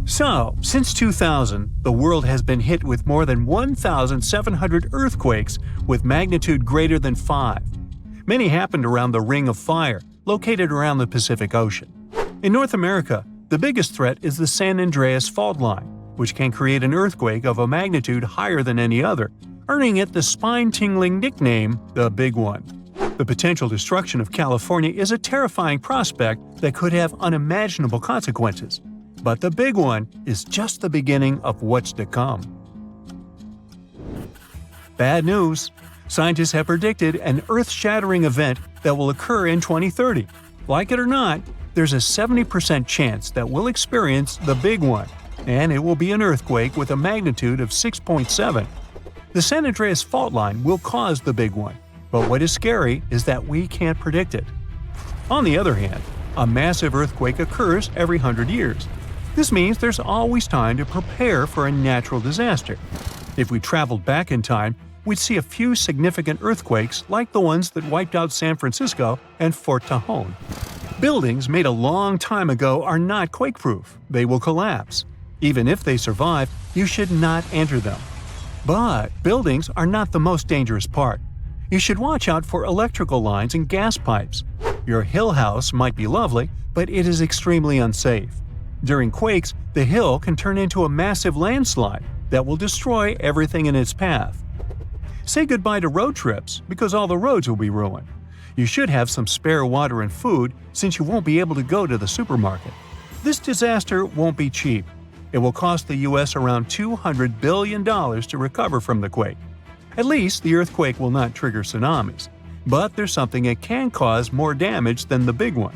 So, since 2000, the world has been hit with more than 1,700 earthquakes with magnitude greater than 5. Many happened around the Ring of Fire, located around the Pacific Ocean. In North America, the biggest threat is the San Andreas Fault Line, which can create an earthquake of a magnitude higher than any other, earning it the spine-tingling nickname, the Big One. The potential destruction of California is a terrifying prospect that could have unimaginable consequences. But the Big One is just the beginning of what's to come. Bad news! Scientists have predicted an earth-shattering event that will occur in 2030. Like it or not, there's a 70% chance that we'll experience the Big One, and it will be an earthquake with a magnitude of 6.7. The San Andreas Fault Line will cause the Big One, but what is scary is that we can't predict it. On the other hand, a massive earthquake occurs every 100 years. This means there's always time to prepare for a natural disaster. If we traveled back in time, we'd see a few significant earthquakes like the ones that wiped out San Francisco and Fort Tejon. Buildings made a long time ago are not quake-proof. They will collapse. Even if they survive, you should not enter them. But buildings are not the most dangerous part. You should watch out for electrical lines and gas pipes. Your hill house might be lovely, but it is extremely unsafe. During quakes, the hill can turn into a massive landslide that will destroy everything in its path. Say goodbye to road trips because all the roads will be ruined. You should have some spare water and food since you won't be able to go to the supermarket. This disaster won't be cheap. It will cost the U.S. around $200 billion to recover from the quake. At least the earthquake will not trigger tsunamis. But there's something it can cause more damage than the Big One.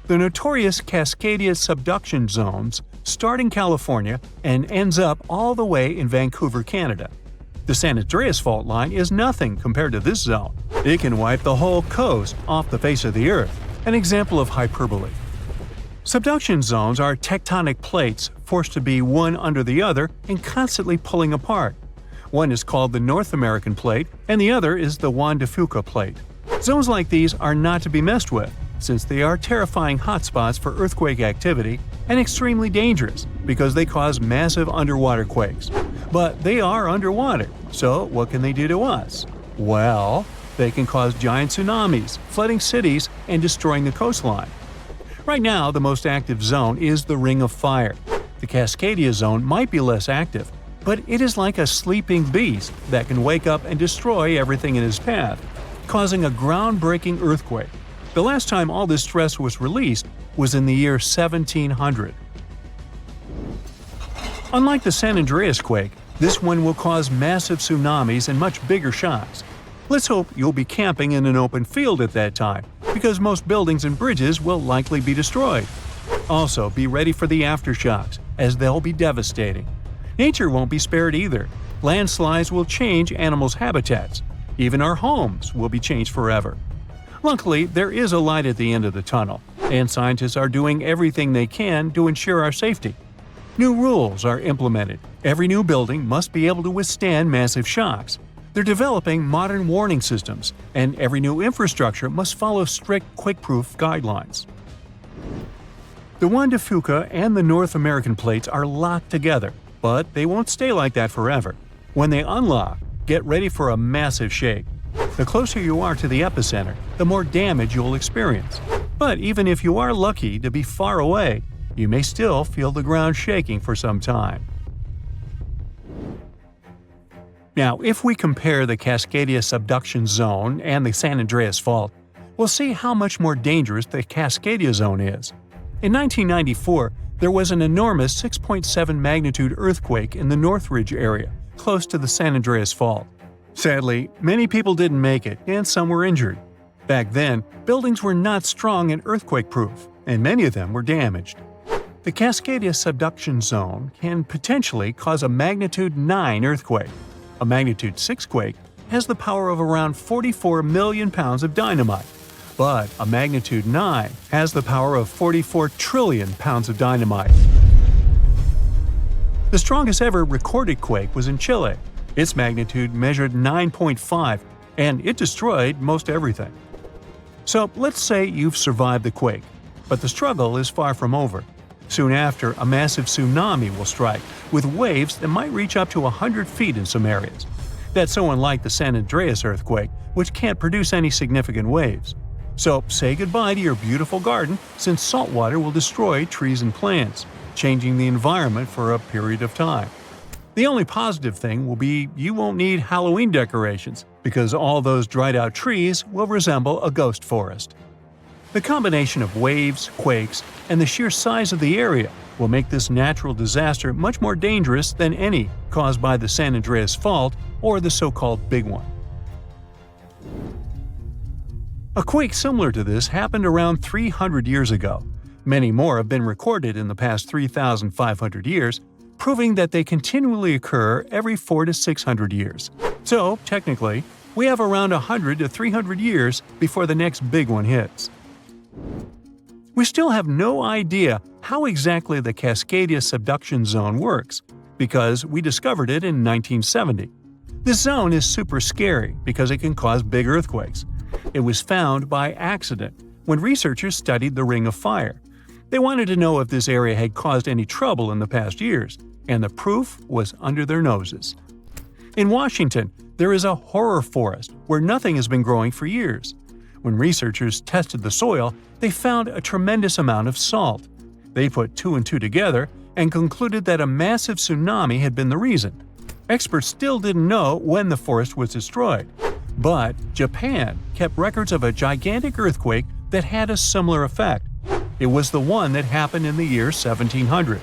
The notorious Cascadia subduction zones start in California and ends up all the way in Vancouver, Canada. The San Andreas Fault Line is nothing compared to this zone. It can wipe the whole coast off the face of the Earth, an example of hyperbole. Subduction zones are tectonic plates forced to be one under the other and constantly pulling apart. One is called the North American Plate and the other is the Juan de Fuca Plate. Zones like these are not to be messed with, since they are terrifying hotspots for earthquake activity and extremely dangerous because they cause massive underwater quakes. But they are underwater, so what can they do to us? Well, they can cause giant tsunamis, flooding cities, and destroying the coastline. Right now, the most active zone is the Ring of Fire. The Cascadia zone might be less active, but it is like a sleeping beast that can wake up and destroy everything in its path, causing a groundbreaking earthquake. The last time all this stress was released was in the year 1700. Unlike the San Andreas quake, this one will cause massive tsunamis and much bigger shocks. Let's hope you'll be camping in an open field at that time, because most buildings and bridges will likely be destroyed. Also, be ready for the aftershocks, as they'll be devastating. Nature won't be spared either. Landslides will change animals' habitats. Even our homes will be changed forever. Luckily, there is a light at the end of the tunnel, and scientists are doing everything they can to ensure our safety. New rules are implemented. Every new building must be able to withstand massive shocks. They're developing modern warning systems, and every new infrastructure must follow strict quake-proof guidelines. The Juan de Fuca and the North American plates are locked together, but they won't stay like that forever. When they unlock, get ready for a massive shake. The closer you are to the epicenter, the more damage you'll experience. But even if you are lucky to be far away, you may still feel the ground shaking for some time. Now, if we compare the Cascadia subduction zone and the San Andreas Fault, we'll see how much more dangerous the Cascadia zone is. In 1994, there was an enormous 6.7 magnitude earthquake in the Northridge area, close to the San Andreas Fault. Sadly, many people didn't make it, and some were injured. Back then, buildings were not strong and earthquake-proof, and many of them were damaged. The Cascadia subduction zone can potentially cause a magnitude 9 earthquake. A magnitude 6 quake has the power of around 44 million pounds of dynamite, but a magnitude 9 has the power of 44 trillion pounds of dynamite. The strongest ever recorded quake was in Chile. Its magnitude measured 9.5, and it destroyed most everything. So let's say you've survived the quake, but the struggle is far from over. Soon after, a massive tsunami will strike, with waves that might reach up to 100 feet in some areas. That's so unlike the San Andreas earthquake, which can't produce any significant waves. So say goodbye to your beautiful garden, since salt water will destroy trees and plants, changing the environment for a period of time. The only positive thing will be you won't need Halloween decorations, because all those dried-out trees will resemble a ghost forest. The combination of waves, quakes, and the sheer size of the area will make this natural disaster much more dangerous than any caused by the San Andreas Fault or the so-called Big One. A quake similar to this happened around 300 years ago. Many more have been recorded in the past 3,500 years, proving that they continually occur every 400 to 600 years. So, technically, we have around 100 to 300 years before the next big one hits. We still have no idea how exactly the Cascadia subduction zone works, because we discovered it in 1970. This zone is super scary because it can cause big earthquakes. It was found by accident when researchers studied the Ring of Fire. They wanted to know if this area had caused any trouble in the past years, and the proof was under their noses. In Washington, there is a horror forest where nothing has been growing for years. When researchers tested the soil, they found a tremendous amount of salt. They put two and two together and concluded that a massive tsunami had been the reason. Experts still didn't know when the forest was destroyed. But Japan kept records of a gigantic earthquake that had a similar effect. It was the one that happened in the year 1700.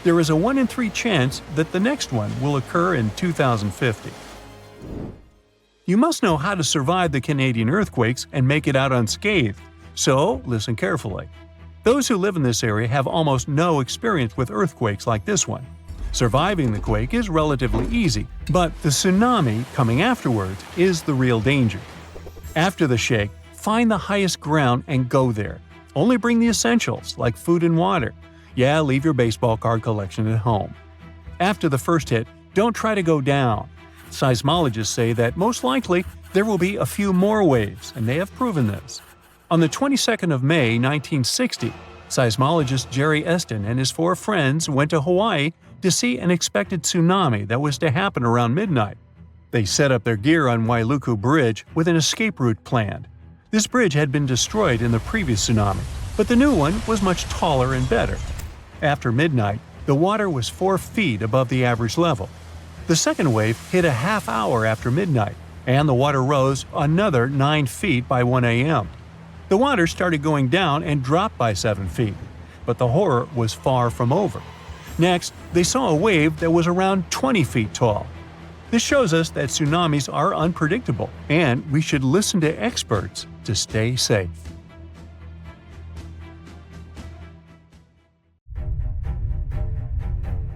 There is a 1 in 3 chance that the next one will occur in 2050. You must know how to survive the Canadian earthquakes and make it out unscathed, so listen carefully. Those who live in this area have almost no experience with earthquakes like this one. Surviving the quake is relatively easy, but the tsunami coming afterwards is the real danger. After the shake, find the highest ground and go there. Only bring the essentials, like food and water. Yeah, leave your baseball card collection at home. After the first hit, don't try to go down. Seismologists say that most likely there will be a few more waves, and they have proven this. On the 22nd of May, 1960, seismologist Jerry Eston and his 4 friends went to Hawaii to see an expected tsunami that was to happen around midnight. They set up their gear on Wailuku Bridge with an escape route planned. This bridge had been destroyed in the previous tsunami, but the new one was much taller and better. After midnight, the water was 4 feet above the average level. The second wave hit a half hour after midnight, and the water rose another 9 feet by 1 a.m. The water started going down and dropped by 7 feet, but the horror was far from over. Next, they saw a wave that was around 20 feet tall. This shows us that tsunamis are unpredictable, and we should listen to experts to stay safe.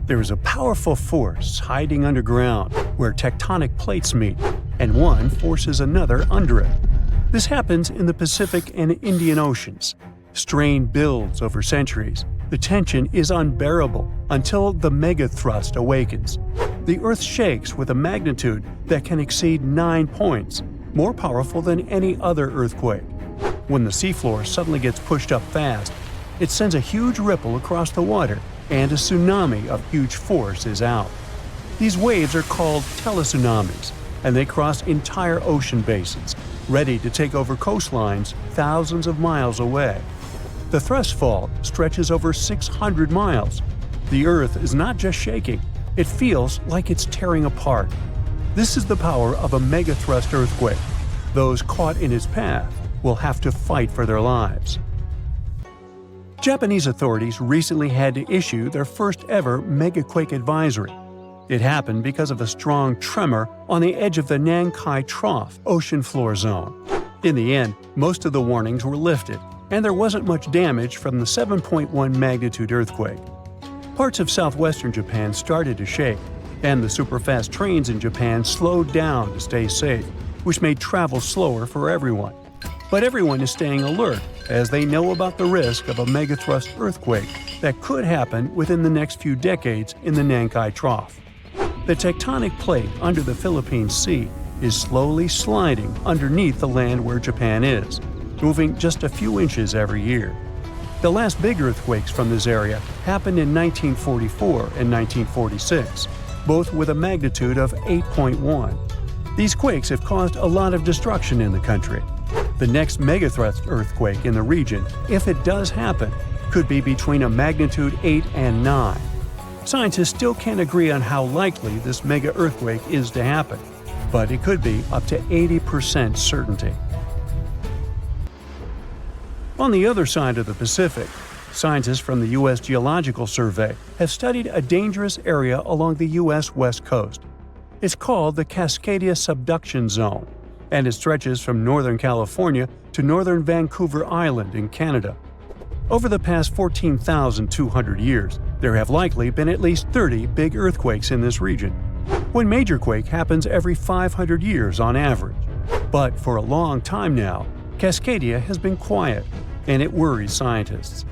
There is a powerful force hiding underground where tectonic plates meet, and one forces another under it. This happens in the Pacific and Indian Oceans. Strain builds over centuries. The tension is unbearable until the megathrust awakens. The Earth shakes with a magnitude that can exceed 9 points, more powerful than any other earthquake. When the seafloor suddenly gets pushed up fast, it sends a huge ripple across the water, and a tsunami of huge force is out. These waves are called teletsunamis, and they cross entire ocean basins, ready to take over coastlines thousands of miles away. The thrust fault stretches over 600 miles. The Earth is not just shaking, it feels like it's tearing apart. This is the power of a megathrust earthquake. Those caught in its path will have to fight for their lives. Japanese authorities recently had to issue their first ever megaquake advisory. It happened because of a strong tremor on the edge of the Nankai Trough ocean floor zone. In the end, most of the warnings were lifted, and there wasn't much damage from the 7.1 magnitude earthquake. Parts of southwestern Japan started to shake, and the superfast trains in Japan slowed down to stay safe, which made travel slower for everyone. But everyone is staying alert as they know about the risk of a megathrust earthquake that could happen within the next few decades in the Nankai Trough. The tectonic plate under the Philippine Sea is slowly sliding underneath the land where Japan is, moving just a few inches every year. The last big earthquakes from this area happened in 1944 and 1946, both with a magnitude of 8.1. These quakes have caused a lot of destruction in the country. The next megathrust earthquake in the region, if it does happen, could be between a magnitude 8 and 9. Scientists still can't agree on how likely this mega earthquake is to happen, but it could be up to 80% certainty. On the other side of the Pacific, scientists from the U.S. Geological Survey have studied a dangerous area along the U.S. West Coast. It's called the Cascadia subduction zone, and it stretches from northern California to northern Vancouver Island in Canada. Over the past 14,200 years, there have likely been at least 30 big earthquakes in this region. One major quake happens every 500 years on average. But for a long time now, Cascadia has been quiet, and it worries scientists.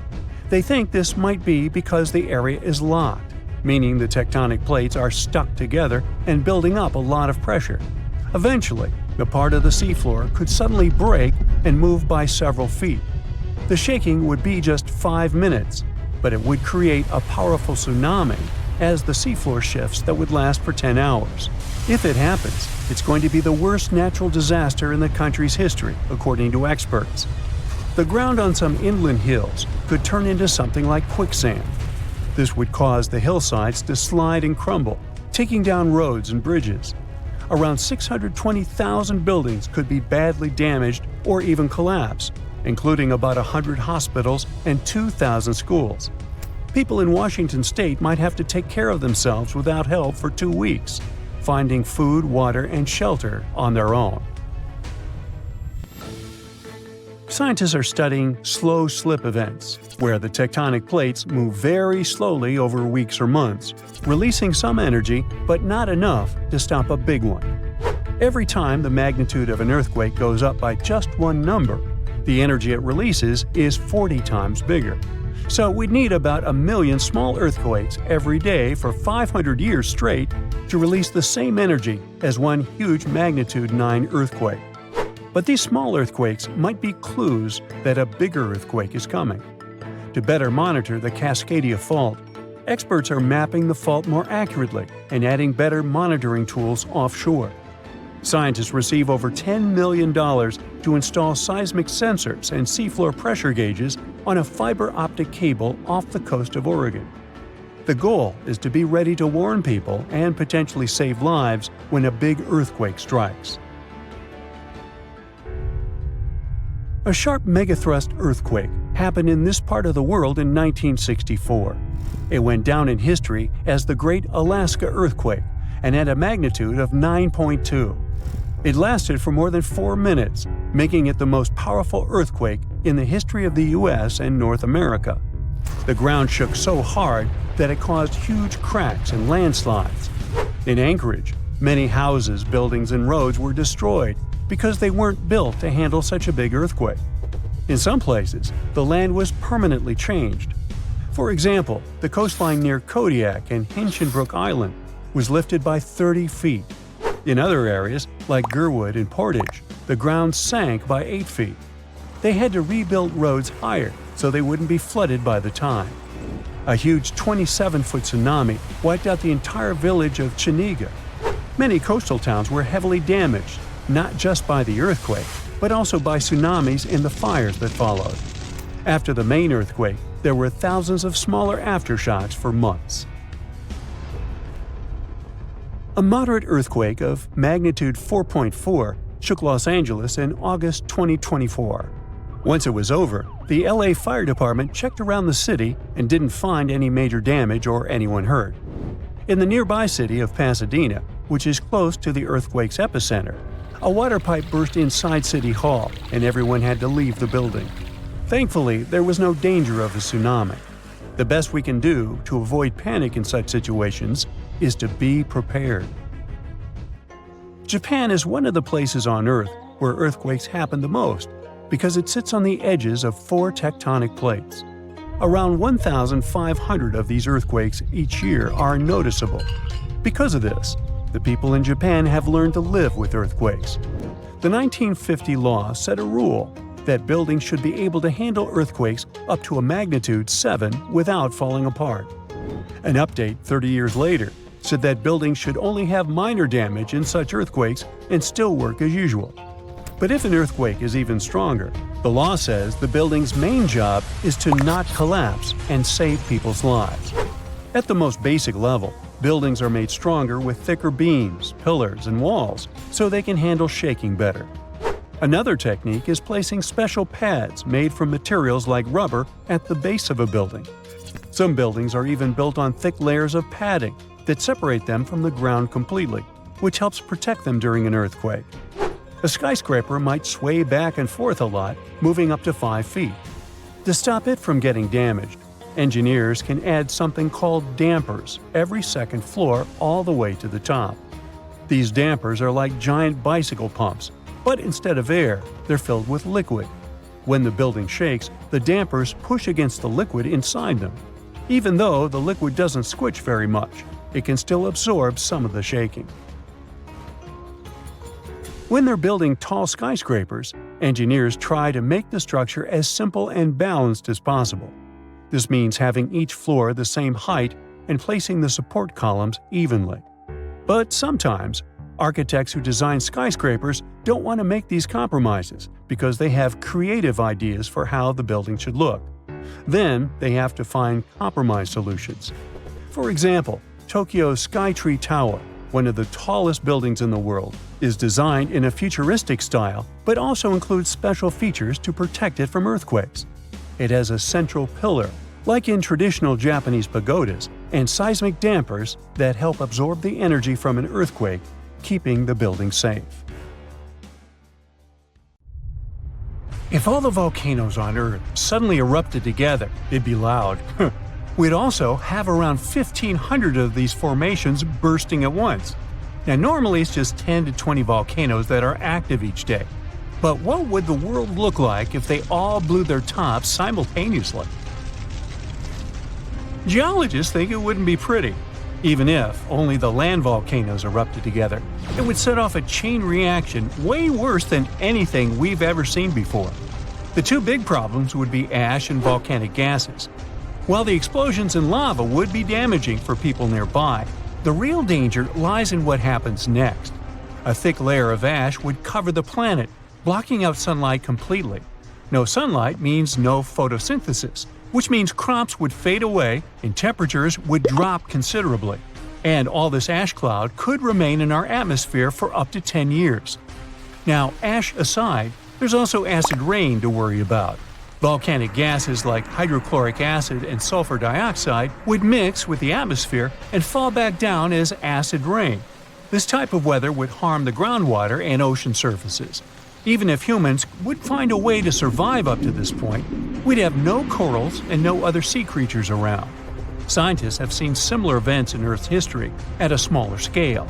They think this might be because the area is locked, meaning the tectonic plates are stuck together and building up a lot of pressure. Eventually, the part of the seafloor could suddenly break and move by several feet. The shaking would be just 5 minutes, but it would create a powerful tsunami as the seafloor shifts that would last for 10 hours. If it happens, it's going to be the worst natural disaster in the country's history, according to experts. The ground on some inland hills could turn into something like quicksand. This would cause the hillsides to slide and crumble, taking down roads and bridges. Around 620,000 buildings could be badly damaged or even collapse, including about 100 hospitals and 2,000 schools. People in Washington state might have to take care of themselves without help for 2 weeks, finding food, water, and shelter on their own. Scientists are studying slow slip events, where the tectonic plates move very slowly over weeks or months, releasing some energy but not enough to stop a big one. Every time the magnitude of an earthquake goes up by just one number, the energy it releases is 40 times bigger. So we'd need about 1 million small earthquakes every day for 500 years straight to release the same energy as one huge magnitude 9 earthquake. But these small earthquakes might be clues that a bigger earthquake is coming. To better monitor the Cascadia fault, experts are mapping the fault more accurately and adding better monitoring tools offshore. Scientists receive over $10 million to install seismic sensors and seafloor pressure gauges on a fiber optic cable off the coast of Oregon. The goal is to be ready to warn people and potentially save lives when a big earthquake strikes. A sharp megathrust earthquake happened in this part of the world in 1964. It went down in history as the Great Alaska Earthquake and had a magnitude of 9.2. It lasted for more than 4 minutes, making it the most powerful earthquake in the history of the U.S. and North America. The ground shook so hard that it caused huge cracks and landslides. In Anchorage, many houses, buildings, and roads were destroyed because they weren't built to handle such a big earthquake. In some places, the land was permanently changed. For example, the coastline near Kodiak and Hinchinbrook Island was lifted by 30 feet. In other areas, like Gerwood and Portage, the ground sank by 8 feet. They had to rebuild roads higher so they wouldn't be flooded by the tide. A huge 27-foot tsunami wiped out the entire village of Chiniga. Many coastal towns were heavily damaged, not just by the earthquake, but also by tsunamis and the fires that followed. After the main earthquake, there were thousands of smaller aftershocks for months. A moderate earthquake of magnitude 4.4 shook Los Angeles in August 2024. Once it was over, the LA Fire Department checked around the city and didn't find any major damage or anyone hurt. In the nearby city of Pasadena, which is close to the earthquake's epicenter, a water pipe burst inside City Hall and everyone had to leave the building. Thankfully, there was no danger of a tsunami. The best we can do to avoid panic in such situations is to be prepared. Japan is one of the places on Earth where earthquakes happen the most because it sits on the edges of 4 tectonic plates. Around 1,500 of these earthquakes each year are noticeable. Because of this, the people in Japan have learned to live with earthquakes. The 1950 law set a rule that buildings should be able to handle earthquakes up to a magnitude 7 without falling apart. An update 30 years later said that buildings should only have minor damage in such earthquakes and still work as usual. But if an earthquake is even stronger, the law says the building's main job is to not collapse and save people's lives. At the most basic level, buildings are made stronger with thicker beams, pillars, and walls so they can handle shaking better. Another technique is placing special pads made from materials like rubber at the base of a building. Some buildings are even built on thick layers of padding that separate them from the ground completely, which helps protect them during an earthquake. A skyscraper might sway back and forth a lot, moving up to 5 feet. To stop it from getting damaged, engineers can add something called dampers every second floor all the way to the top. These dampers are like giant bicycle pumps, but instead of air, they're filled with liquid. When the building shakes, the dampers push against the liquid inside them. Even though the liquid doesn't squish very much, it can still absorb some of the shaking. When they're building tall skyscrapers, engineers try to make the structure as simple and balanced as possible. This means having each floor the same height and placing the support columns evenly. But sometimes, architects who design skyscrapers don't want to make these compromises because they have creative ideas for how the building should look. Then they have to find compromise solutions. For example, Tokyo's Skytree Tower, one of the tallest buildings in the world, is designed in a futuristic style but also includes special features to protect it from earthquakes. It has a central pillar, like in traditional Japanese pagodas, and seismic dampers that help absorb the energy from an earthquake, keeping the building safe. If all the volcanoes on Earth suddenly erupted together, it'd be loud. We'd also have around 1,500 of these formations bursting at once. Now normally it's just 10 to 20 volcanoes that are active each day. But what would the world look like if they all blew their tops simultaneously? Geologists think it wouldn't be pretty. Even if only the land volcanoes erupted together, it would set off a chain reaction way worse than anything we've ever seen before. The two big problems would be ash and volcanic gases. While the explosions in lava would be damaging for people nearby, the real danger lies in what happens next. A thick layer of ash would cover the planet, blocking out sunlight completely. No sunlight means no photosynthesis, which means crops would fade away and temperatures would drop considerably. And all this ash cloud could remain in our atmosphere for up to 10 years. Now, ash aside, there's also acid rain to worry about. Volcanic gases like hydrochloric acid and sulfur dioxide would mix with the atmosphere and fall back down as acid rain. This type of weather would harm the groundwater and ocean surfaces. Even if humans would find a way to survive up to this point, we'd have no corals and no other sea creatures around. Scientists have seen similar events in Earth's history at a smaller scale.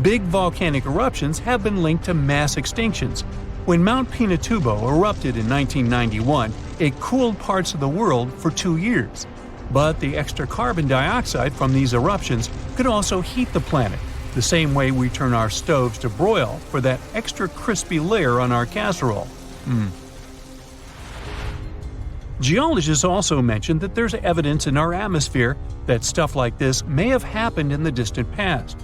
Big volcanic eruptions have been linked to mass extinctions. When Mount Pinatubo erupted in 1991, it cooled parts of the world for 2 years. But the extra carbon dioxide from these eruptions could also heat the planet, the same way we turn our stoves to broil for that extra crispy layer on our casserole. Geologists also mentioned that there's evidence in our atmosphere that stuff like this may have happened in the distant past.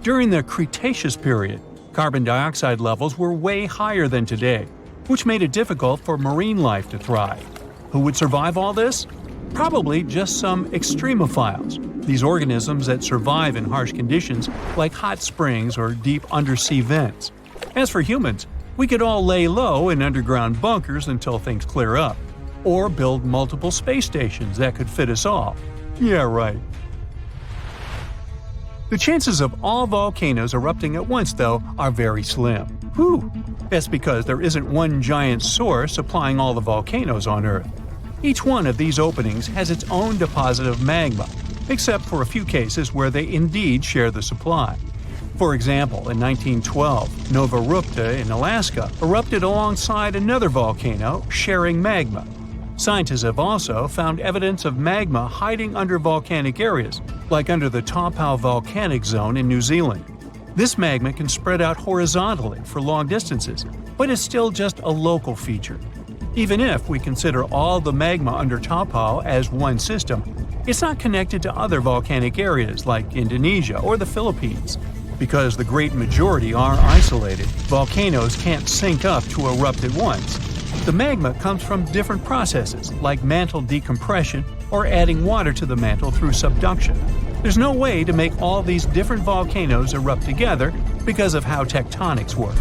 During the Cretaceous period, carbon dioxide levels were way higher than today, which made it difficult for marine life to thrive. Who would survive all this? Probably just some extremophiles, these organisms that survive in harsh conditions like hot springs or deep undersea vents. As for humans, we could all lay low in underground bunkers until things clear up, or build multiple space stations that could fit us all. Yeah, right. The chances of all volcanoes erupting at once, though, are very slim. Whew! That's because there isn't one giant source supplying all the volcanoes on Earth. Each one of these openings has its own deposit of magma, except for a few cases where they indeed share the supply. For example, in 1912, Nova Rupta in Alaska erupted alongside another volcano sharing magma. Scientists have also found evidence of magma hiding under volcanic areas, like under the Taupau volcanic zone in New Zealand. This magma can spread out horizontally for long distances, but is still just a local feature. Even if we consider all the magma under Taupao as one system, it's not connected to other volcanic areas like Indonesia or the Philippines. Because the great majority are isolated, volcanoes can't sync up to erupt at once. The magma comes from different processes like mantle decompression or adding water to the mantle through subduction. There's no way to make all these different volcanoes erupt together because of how tectonics work.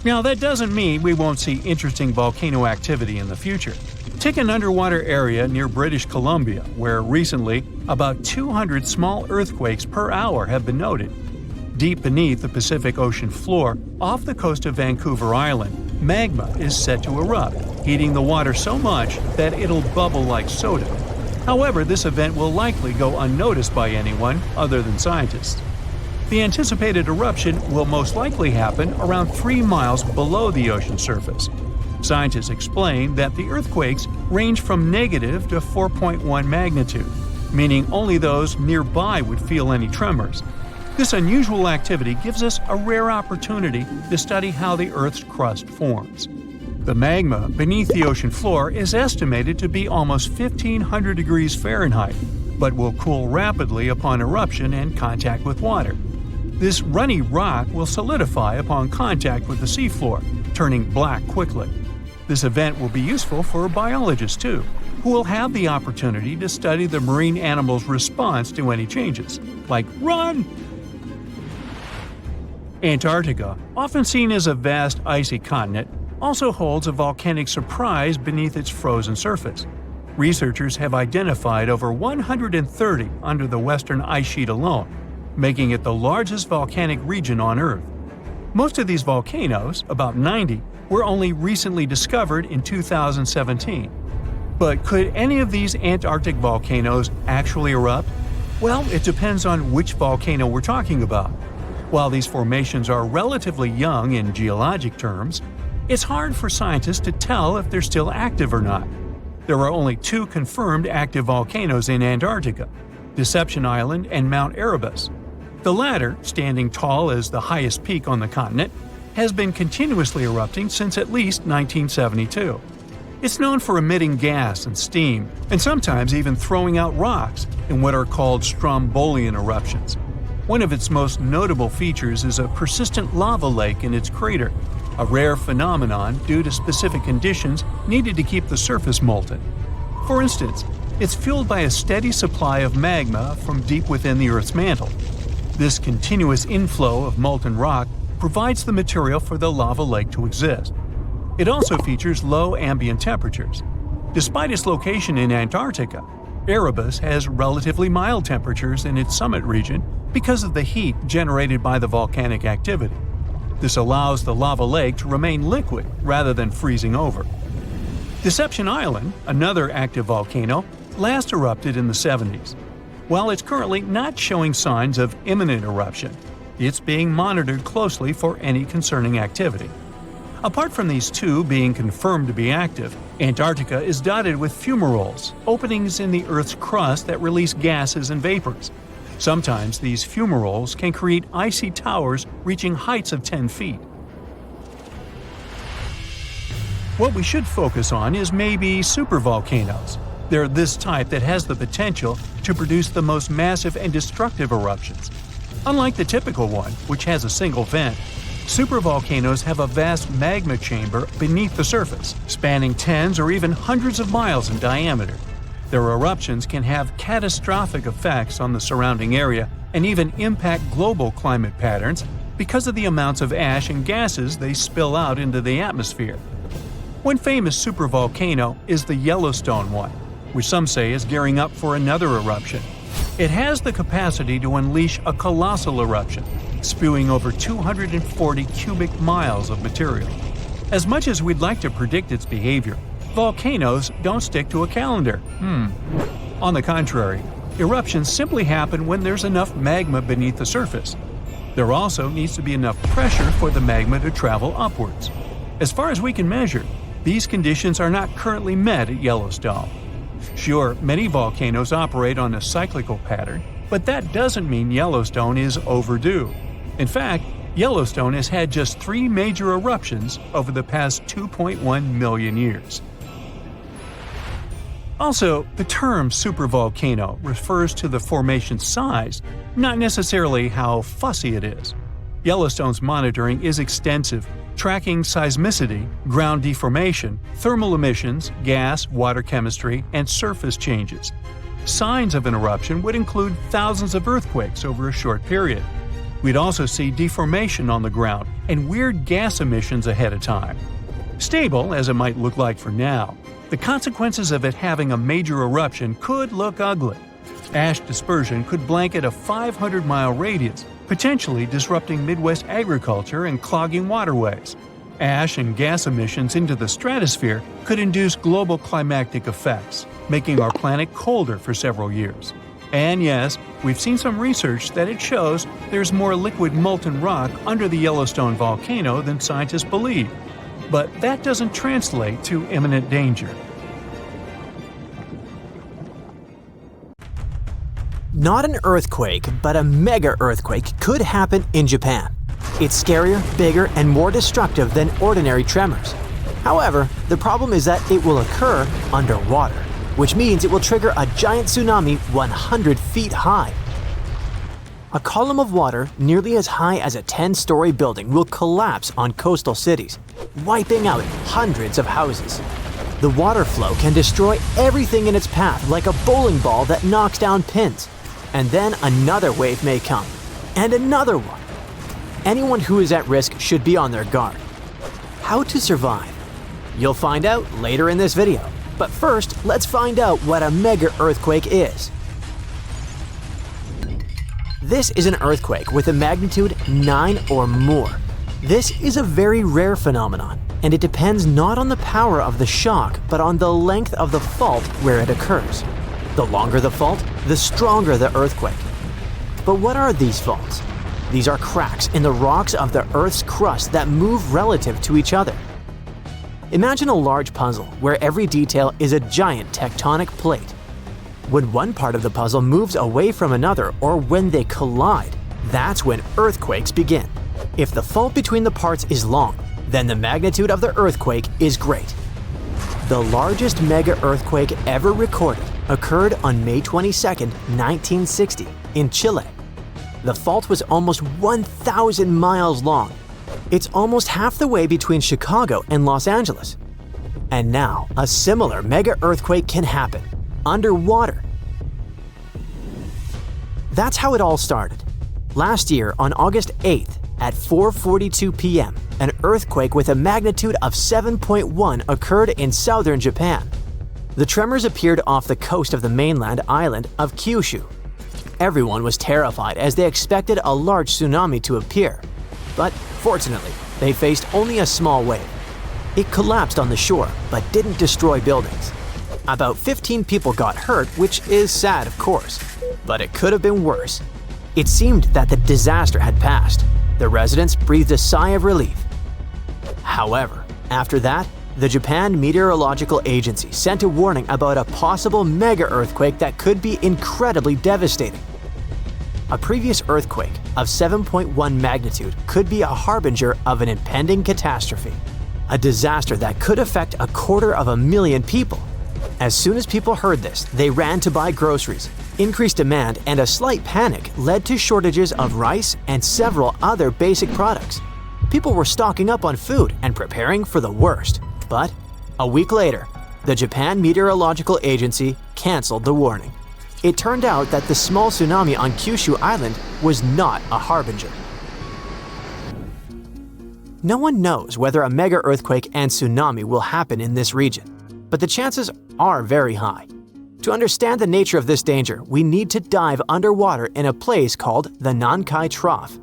Now, that doesn't mean we won't see interesting volcano activity in the future. Take an underwater area near British Columbia, where recently about 200 small earthquakes per hour have been noted. Deep beneath the Pacific Ocean floor, off the coast of Vancouver Island, magma is set to erupt, heating the water so much that it'll bubble like soda. However, this event will likely go unnoticed by anyone other than scientists. The anticipated eruption will most likely happen around 3 miles below the ocean surface. Scientists explain that the earthquakes range from negative to 4.1 magnitude, meaning only those nearby would feel any tremors. This unusual activity gives us a rare opportunity to study how the Earth's crust forms. The magma beneath the ocean floor is estimated to be almost 1,500 degrees Fahrenheit, but will cool rapidly upon eruption and contact with water. This runny rock will solidify upon contact with the seafloor, turning black quickly. This event will be useful for biologists too, who will have the opportunity to study the marine animals' response to any changes, like run! Antarctica, often seen as a vast icy continent, also holds a volcanic surprise beneath its frozen surface. Researchers have identified over 130 under the western ice sheet alone, making it the largest volcanic region on Earth. Most of these volcanoes, about 90, were only recently discovered in 2017. But could any of these Antarctic volcanoes actually erupt? Well, it depends on which volcano we're talking about. While these formations are relatively young in geologic terms, it's hard for scientists to tell if they're still active or not. There are only 2 confirmed active volcanoes in Antarctica, Deception Island and Mount Erebus. The latter, standing tall as the highest peak on the continent, has been continuously erupting since at least 1972. It's known for emitting gas and steam, and sometimes even throwing out rocks in what are called strombolian eruptions. One of its most notable features is a persistent lava lake in its crater, a rare phenomenon due to specific conditions needed to keep the surface molten. For instance, it's fueled by a steady supply of magma from deep within the Earth's mantle. This continuous inflow of molten rock provides the material for the lava lake to exist. It also features low ambient temperatures. Despite its location in Antarctica, Erebus has relatively mild temperatures in its summit region because of the heat generated by the volcanic activity. This allows the lava lake to remain liquid rather than freezing over. Deception Island, another active volcano, last erupted in the 70s. While it's currently not showing signs of imminent eruption, it's being monitored closely for any concerning activity. Apart from these 2 being confirmed to be active, Antarctica is dotted with fumaroles, openings in the Earth's crust that release gases and vapors. Sometimes these fumaroles can create icy towers reaching heights of 10 feet. What we should focus on is maybe supervolcanoes. They're this type that has the potential to produce the most massive and destructive eruptions. Unlike the typical one, which has a single vent, supervolcanoes have a vast magma chamber beneath the surface, spanning tens or even hundreds of miles in diameter. Their eruptions can have catastrophic effects on the surrounding area and even impact global climate patterns because of the amounts of ash and gases they spill out into the atmosphere. One famous supervolcano is the Yellowstone one, which some say is gearing up for another eruption. It has the capacity to unleash a colossal eruption, spewing over 240 cubic miles of material. As much as we'd like to predict its behavior, volcanoes don't stick to a calendar. On the contrary, eruptions simply happen when there's enough magma beneath the surface. There also needs to be enough pressure for the magma to travel upwards. As far as we can measure, these conditions are not currently met at Yellowstone. Sure, many volcanoes operate on a cyclical pattern, but that doesn't mean Yellowstone is overdue. In fact, Yellowstone has had just 3 major eruptions over the past 2.1 million years. Also, the term supervolcano refers to the formation's size, not necessarily how fussy it is. Yellowstone's monitoring is extensive, tracking seismicity, ground deformation, thermal emissions, gas, water chemistry, and surface changes. Signs of an eruption would include thousands of earthquakes over a short period. We'd also see deformation on the ground and weird gas emissions ahead of time. Stable as it might look like for now, the consequences of it having a major eruption could look ugly. Ash dispersion could blanket a 500-mile radius, potentially disrupting Midwest agriculture and clogging waterways. Ash and gas emissions into the stratosphere could induce global climatic effects, making our planet colder for several years. And yes, we've seen some research that it shows there's more liquid molten rock under the Yellowstone volcano than scientists believe. But that doesn't translate to imminent danger. Not an earthquake, but a mega-earthquake could happen in Japan. It's scarier, bigger, and more destructive than ordinary tremors. However, the problem is that it will occur underwater, which means it will trigger a giant tsunami 100 feet high. A column of water nearly as high as a 10-story building will collapse on coastal cities, wiping out hundreds of houses. The water flow can destroy everything in its path like a bowling ball that knocks down pins. And then another wave may come, and another one. Anyone who is at risk should be on their guard. How to survive? You'll find out later in this video. But first, let's find out what a mega-earthquake is. This is an earthquake with a magnitude 9 or more. This is a very rare phenomenon, and it depends not on the power of the shock, but on the length of the fault where it occurs. The longer the fault, the stronger the earthquake. But what are these faults? These are cracks in the rocks of the Earth's crust that move relative to each other. Imagine a large puzzle where every detail is a giant tectonic plate. When one part of the puzzle moves away from another or when they collide, that's when earthquakes begin. If the fault between the parts is long, then the magnitude of the earthquake is great. The largest mega-earthquake ever recorded occurred on May 22, 1960, in Chile. The fault was almost 1,000 miles long. It's almost half the way between Chicago and Los Angeles. And now, a similar mega-earthquake can happen, underwater. That's how it all started. Last year, on August 8th, at 4:42 p.m., an earthquake with a magnitude of 7.1 occurred in southern Japan. The tremors appeared off the coast of the mainland island of Kyushu. Everyone was terrified as they expected a large tsunami to appear. But fortunately, they faced only a small wave. It collapsed on the shore, but didn't destroy buildings. About 15 people got hurt, which is sad, of course. But it could have been worse. It seemed that the disaster had passed. The residents breathed a sigh of relief. However, after that, the Japan Meteorological Agency sent a warning about a possible mega-earthquake that could be incredibly devastating. A previous earthquake of 7.1 magnitude could be a harbinger of an impending catastrophe, a disaster that could affect 250,000 people. As soon as people heard this, they ran to buy groceries. Increased demand and a slight panic led to shortages of rice and several other basic products. People were stocking up on food and preparing for the worst. But a week later, the Japan Meteorological Agency canceled the warning. It turned out that the small tsunami on Kyushu Island was not a harbinger. No one knows whether a mega-earthquake and tsunami will happen in this region, but the chances are very high. To understand the nature of this danger, we need to dive underwater in a place called the Nankai Trough.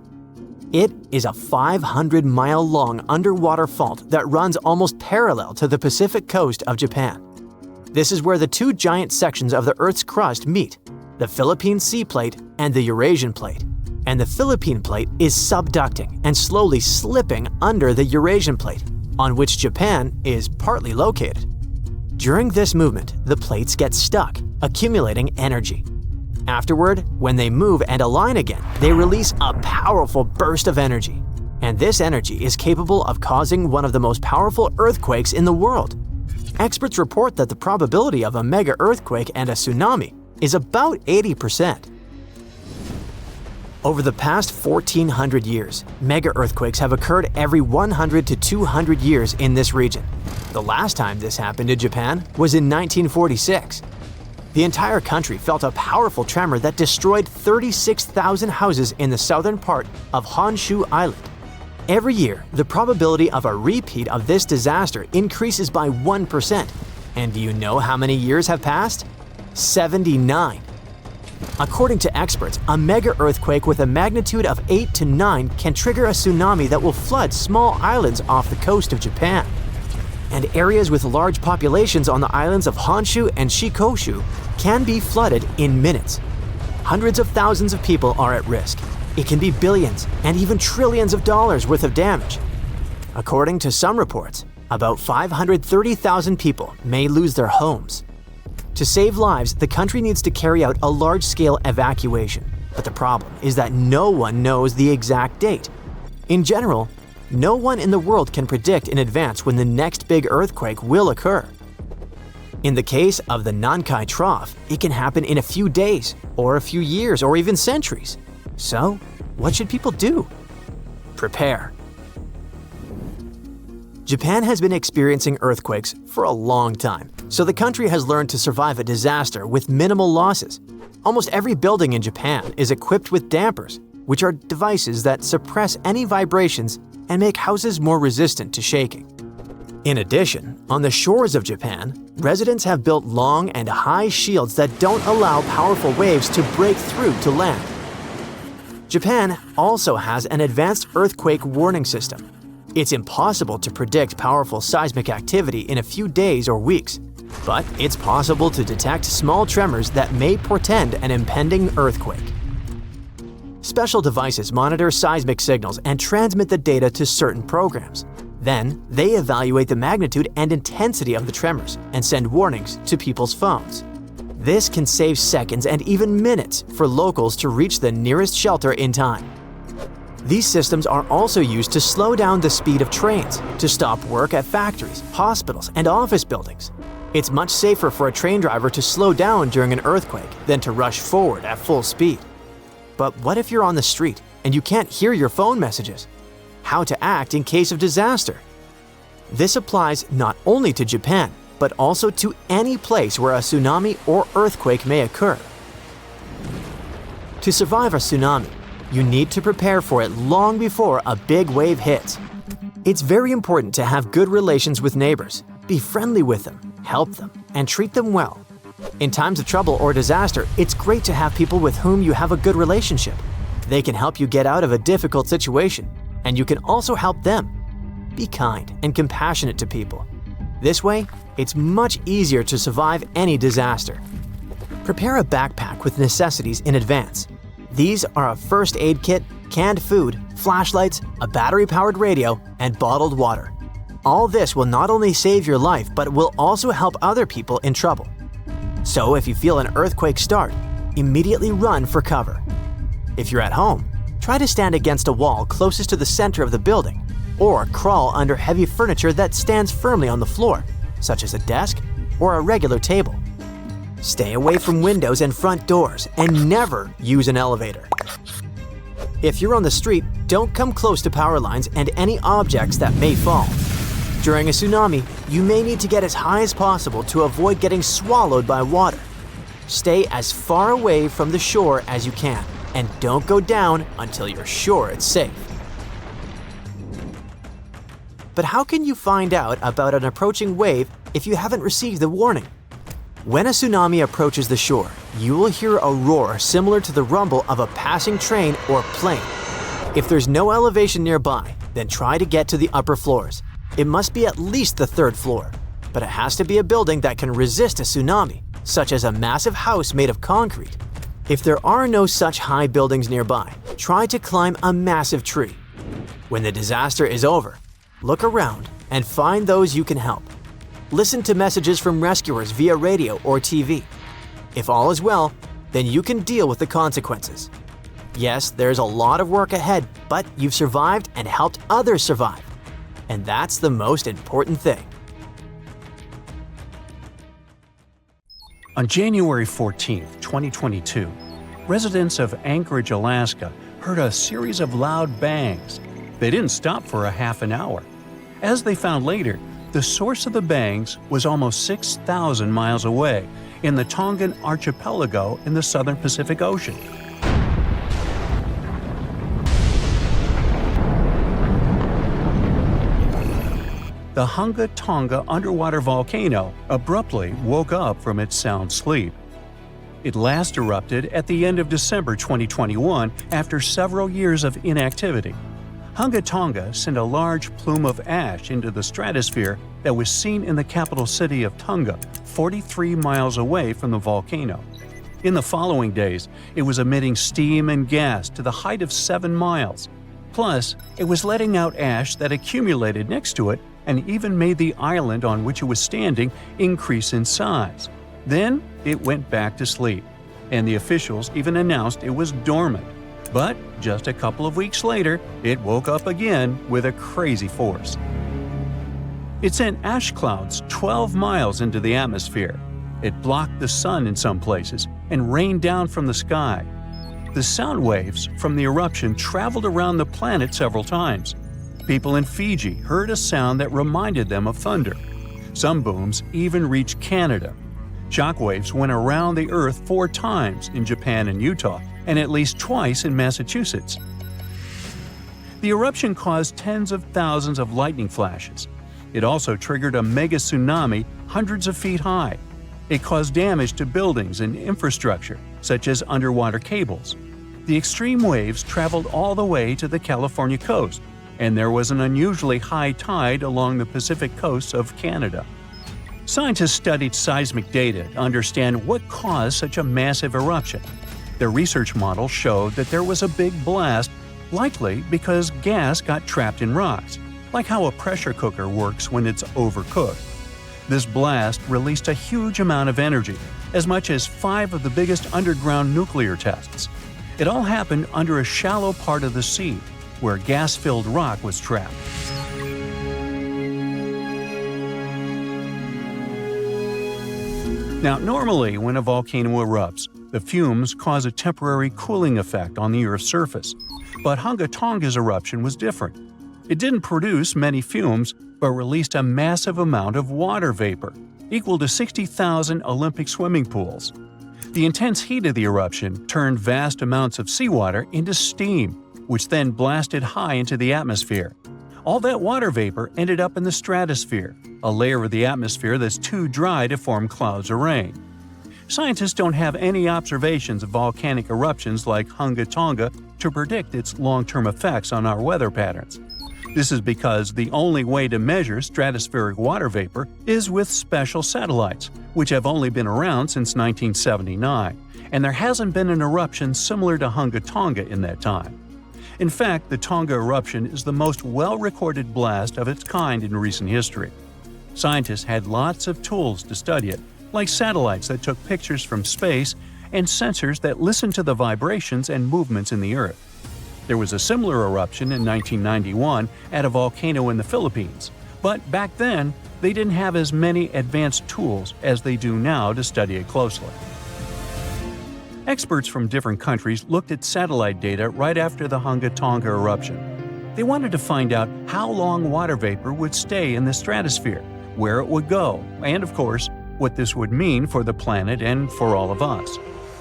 It is a 500-mile-long underwater fault that runs almost parallel to the Pacific coast of Japan. This is where the two giant sections of the Earth's crust meet, the Philippine Sea Plate and the Eurasian Plate. And the Philippine Plate is subducting and slowly slipping under the Eurasian Plate, on which Japan is partly located. During this movement, the plates get stuck, accumulating energy. Afterward, when they move and align again, they release a powerful burst of energy. and this energy is capable of causing one of the most powerful earthquakes in the world. Experts report that the probability of a mega earthquake and a tsunami is about 80%. Over the past 1,400 years, mega earthquakes have occurred every 100 to 200 years in this region. The last time this happened in Japan was in 1946. The entire country felt a powerful tremor that destroyed 36,000 houses in the southern part of Honshu Island. Every year, the probability of a repeat of this disaster increases by 1%. And do you know how many years have passed? 79. According to experts, a mega earthquake with a magnitude of 8 to 9 can trigger a tsunami that will flood small islands off the coast of Japan. And areas with large populations on the islands of Honshu and Shikoku can be flooded in minutes. Hundreds of thousands of people are at risk. It can be billions and even trillions of dollars worth of damage. According to some reports, about 530,000 people may lose their homes. To save lives, the country needs to carry out a large-scale evacuation, but the problem is that no one knows the exact date. In general, no one in the world can predict in advance when the next big earthquake will occur. In the case of the Nankai Trough, it can happen in a few days, or a few years, or even centuries. So, what should people do? Prepare. Japan has been experiencing earthquakes for a long time, so the country has learned to survive a disaster with minimal losses. Almost every building in Japan is equipped with dampers, which are devices that suppress any vibrations and make houses more resistant to shaking. In addition, on the shores of Japan, residents have built long and high shields that don't allow powerful waves to break through to land. Japan also has an advanced earthquake warning system. It's impossible to predict powerful seismic activity in a few days or weeks, but it's possible to detect small tremors that may portend an impending earthquake. Special devices monitor seismic signals and transmit the data to certain programs. Then, they evaluate the magnitude and intensity of the tremors and send warnings to people's phones. This can save seconds and even minutes for locals to reach the nearest shelter in time. These systems are also used to slow down the speed of trains, to stop work at factories, hospitals, and office buildings. It's much safer for a train driver to slow down during an earthquake than to rush forward at full speed. But what if you're on the street and you can't hear your phone messages? How to act in case of disaster? This applies not only to Japan, but also to any place where a tsunami or earthquake may occur. To survive a tsunami, you need to prepare for it long before a big wave hits. It's very important to have good relations with neighbors. Be friendly with them, help them, and treat them well. In times of trouble or disaster, it's great to have people with whom you have a good relationship. They can help you get out of a difficult situation, and you can also help them. Be kind and compassionate to people. This way, it's much easier to survive any disaster. Prepare a backpack with necessities in advance. These are a first aid kit, canned food, flashlights, a battery-powered radio, and bottled water. All this will not only save your life, but will also help other people in trouble. So if you feel an earthquake start, immediately run for cover. If you're at home, try to stand against a wall closest to the center of the building, or crawl under heavy furniture that stands firmly on the floor, such as a desk or a regular table. Stay away from windows and front doors, and never use an elevator. If you're on the street, don't come close to power lines and any objects that may fall. During a tsunami, you may need to get as high as possible to avoid getting swallowed by water. Stay as far away from the shore as you can, and don't go down until you're sure it's safe. But how can you find out about an approaching wave if you haven't received the warning? When a tsunami approaches the shore, you will hear a roar similar to the rumble of a passing train or plane. If there's no elevation nearby, then try to get to the upper floors. It must be at least the third floor, but it has to be a building that can resist a tsunami, such as a massive house made of concrete. If there are no such high buildings nearby, try to climb a massive tree. When the disaster is over, look around and find those you can help. Listen to messages from rescuers via radio or TV. If all is well, then you can deal with the consequences. Yes, there's a lot of work ahead, but you've survived and helped others survive. And that's the most important thing. On January 14, 2022, residents of Anchorage, Alaska, heard a series of loud bangs. They didn't stop for a half an hour. As they found later, the source of the bangs was almost 6,000 miles away in the Tongan archipelago in the southern Pacific Ocean. The Tonga underwater volcano abruptly woke up from its sound sleep. It last erupted at the end of December 2021 after several years of inactivity. Tonga sent a large plume of ash into the stratosphere that was seen in the capital city of Tonga, 43 miles away from the volcano. In the following days, it was emitting steam and gas to the height of 7 miles. Plus, it was letting out ash that accumulated next to it and even made the island on which it was standing increase in size. Then, it went back to sleep, and the officials even announced it was dormant. But just a couple of weeks later, it woke up again with a crazy force. It sent ash clouds 12 miles into the atmosphere. It blocked the sun in some places and rained down from the sky. The sound waves from the eruption traveled around the planet several times. People in Fiji heard a sound that reminded them of thunder. Some booms even reached Canada. Shockwaves went around the Earth 4 times in Japan and Utah, and at least twice in Massachusetts. The eruption caused tens of thousands of lightning flashes. It also triggered a mega tsunami hundreds of feet high. It caused damage to buildings and infrastructure, such as underwater cables. The extreme waves traveled all the way to the California coast, and there was an unusually high tide along the Pacific coast of Canada. Scientists studied seismic data to understand what caused such a massive eruption. Their research models showed that there was a big blast, likely because gas got trapped in rocks, like how a pressure cooker works when it's overcooked. This blast released a huge amount of energy, as much as 5 of the biggest underground nuclear tests. It all happened under a shallow part of the sea, where gas-filled rock was trapped. Now, normally when a volcano erupts, the fumes cause a temporary cooling effect on the Earth's surface. But Tonga's eruption was different. It didn't produce many fumes, but released a massive amount of water vapor, equal to 60,000 Olympic swimming pools. The intense heat of the eruption turned vast amounts of seawater into steam, which then blasted high into the atmosphere. All that water vapor ended up in the stratosphere, a layer of the atmosphere that's too dry to form clouds or rain. Scientists don't have any observations of volcanic eruptions like Tonga to predict its long-term effects on our weather patterns. This is because the only way to measure stratospheric water vapor is with special satellites, which have only been around since 1979, and there hasn't been an eruption similar to Tonga in that time. In fact, the Tonga eruption is the most well-recorded blast of its kind in recent history. Scientists had lots of tools to study it, like satellites that took pictures from space and sensors that listened to the vibrations and movements in the Earth. There was a similar eruption in 1991 at a volcano in the Philippines, but back then, they didn't have as many advanced tools as they do now to study it closely. Experts from different countries looked at satellite data right after the Tonga eruption. They wanted to find out how long water vapor would stay in the stratosphere, where it would go, and of course, what this would mean for the planet and for all of us.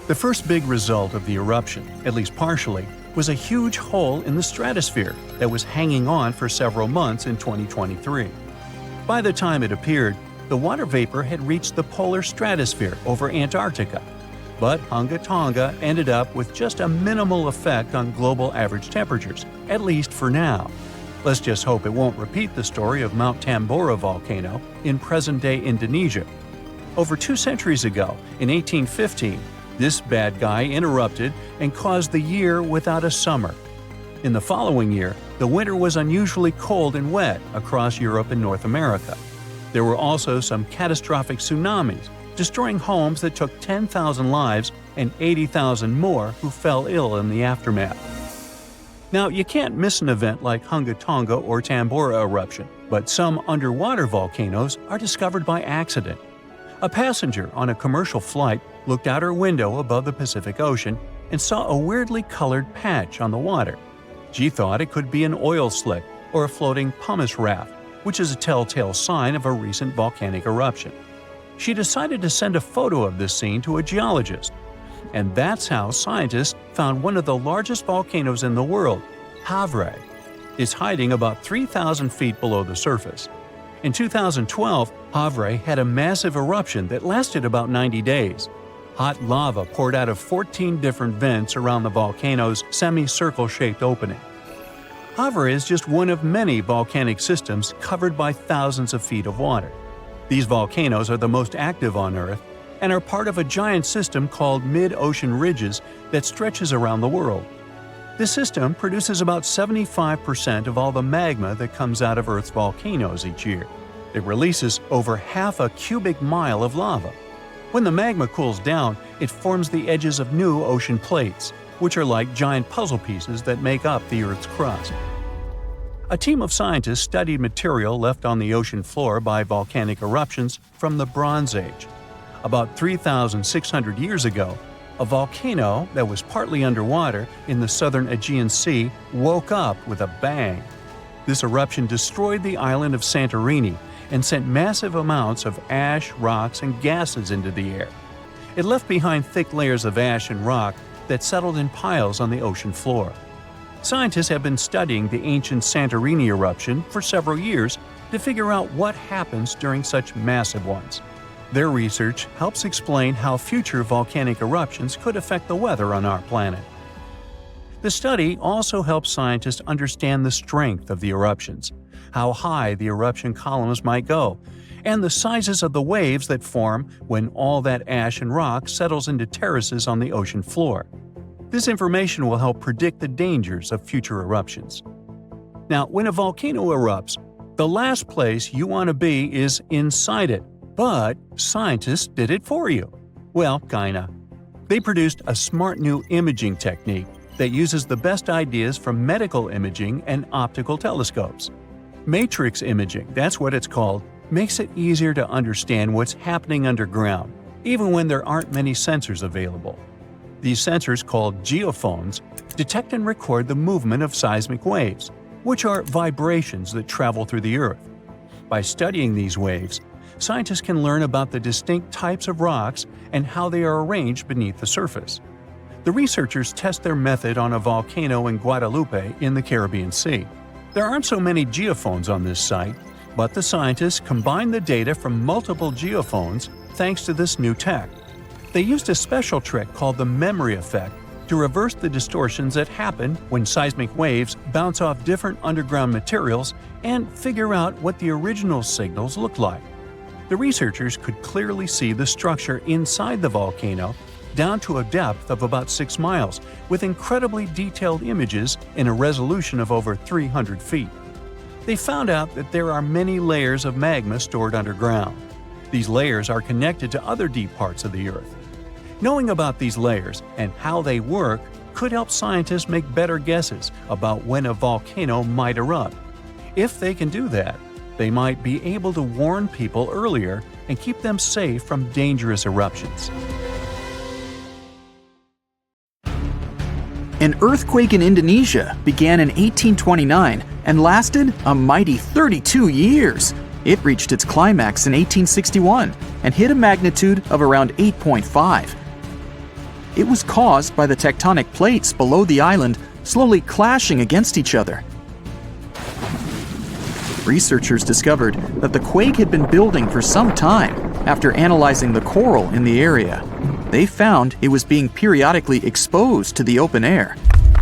The first big result of the eruption, at least partially, was a huge hole in the stratosphere that was hanging on for several months in 2023. By the time it appeared, the water vapor had reached the polar stratosphere over Antarctica. But Tonga ended up with just a minimal effect on global average temperatures, at least for now. Let's just hope it won't repeat the story of Mount Tambora volcano in present-day Indonesia. Over 2 centuries ago, in 1815, this bad guy interrupted and caused the year without a summer. In the following year, the winter was unusually cold and wet across Europe and North America. There were also some catastrophic tsunamis, destroying homes that took 10,000 lives and 80,000 more who fell ill in the aftermath. Now, you can't miss an event like Tonga or Tambora eruption, but some underwater volcanoes are discovered by accident. A passenger on a commercial flight looked out her window above the Pacific Ocean and saw a weirdly colored patch on the water. She thought it could be an oil slick or a floating pumice raft, which is a telltale sign of a recent volcanic eruption. She decided to send a photo of this scene to a geologist. And that's how scientists found one of the largest volcanoes in the world, Havre. It's hiding about 3,000 feet below the surface. In 2012, Havre had a massive eruption that lasted about 90 days. Hot lava poured out of 14 different vents around the volcano's semicircle-shaped opening. Havre is just one of many volcanic systems covered by thousands of feet of water. These volcanoes are the most active on Earth and are part of a giant system called mid-ocean ridges that stretches around the world. This system produces about 75% of all the magma that comes out of Earth's volcanoes each year. It releases over half a cubic mile of lava. When the magma cools down, it forms the edges of new ocean plates, which are like giant puzzle pieces that make up the Earth's crust. A team of scientists studied material left on the ocean floor by volcanic eruptions from the Bronze Age. About 3,600 years ago, a volcano that was partly underwater in the southern Aegean Sea woke up with a bang. This eruption destroyed the island of Santorini and sent massive amounts of ash, rocks, and gases into the air. It left behind thick layers of ash and rock that settled in piles on the ocean floor. Scientists have been studying the ancient Santorini eruption for several years to figure out what happens during such massive ones. Their research helps explain how future volcanic eruptions could affect the weather on our planet. The study also helps scientists understand the strength of the eruptions, how high the eruption columns might go, and the sizes of the waves that form when all that ash and rock settles into terraces on the ocean floor. This information will help predict the dangers of future eruptions. Now, when a volcano erupts, the last place you want to be is inside it. But scientists did it for you. Well, kinda. They produced a smart new imaging technique that uses the best ideas from medical imaging and optical telescopes. Matrix imaging, that's what it's called, makes it easier to understand what's happening underground, even when there aren't many sensors available. These sensors, called geophones, detect and record the movement of seismic waves, which are vibrations that travel through the Earth. By studying these waves, scientists can learn about the distinct types of rocks and how they are arranged beneath the surface. The researchers test their method on a volcano in Guadalupe in the Caribbean Sea. There aren't so many geophones on this site, but the scientists combined the data from multiple geophones thanks to this new tech. They used a special trick called the memory effect to reverse the distortions that happen when seismic waves bounce off different underground materials and figure out what the original signals look like. The researchers could clearly see the structure inside the volcano down to a depth of about 6 miles, with incredibly detailed images in a resolution of over 300 feet. They found out that there are many layers of magma stored underground. These layers are connected to other deep parts of the Earth. Knowing about these layers and how they work could help scientists make better guesses about when a volcano might erupt. If they can do that, they might be able to warn people earlier and keep them safe from dangerous eruptions. An earthquake in Indonesia began in 1829 and lasted a mighty 32 years. It reached its climax in 1861 and hit a magnitude of around 8.5. It was caused by the tectonic plates below the island slowly clashing against each other. Researchers discovered that the quake had been building for some time after analyzing the coral in the area. They found it was being periodically exposed to the open air.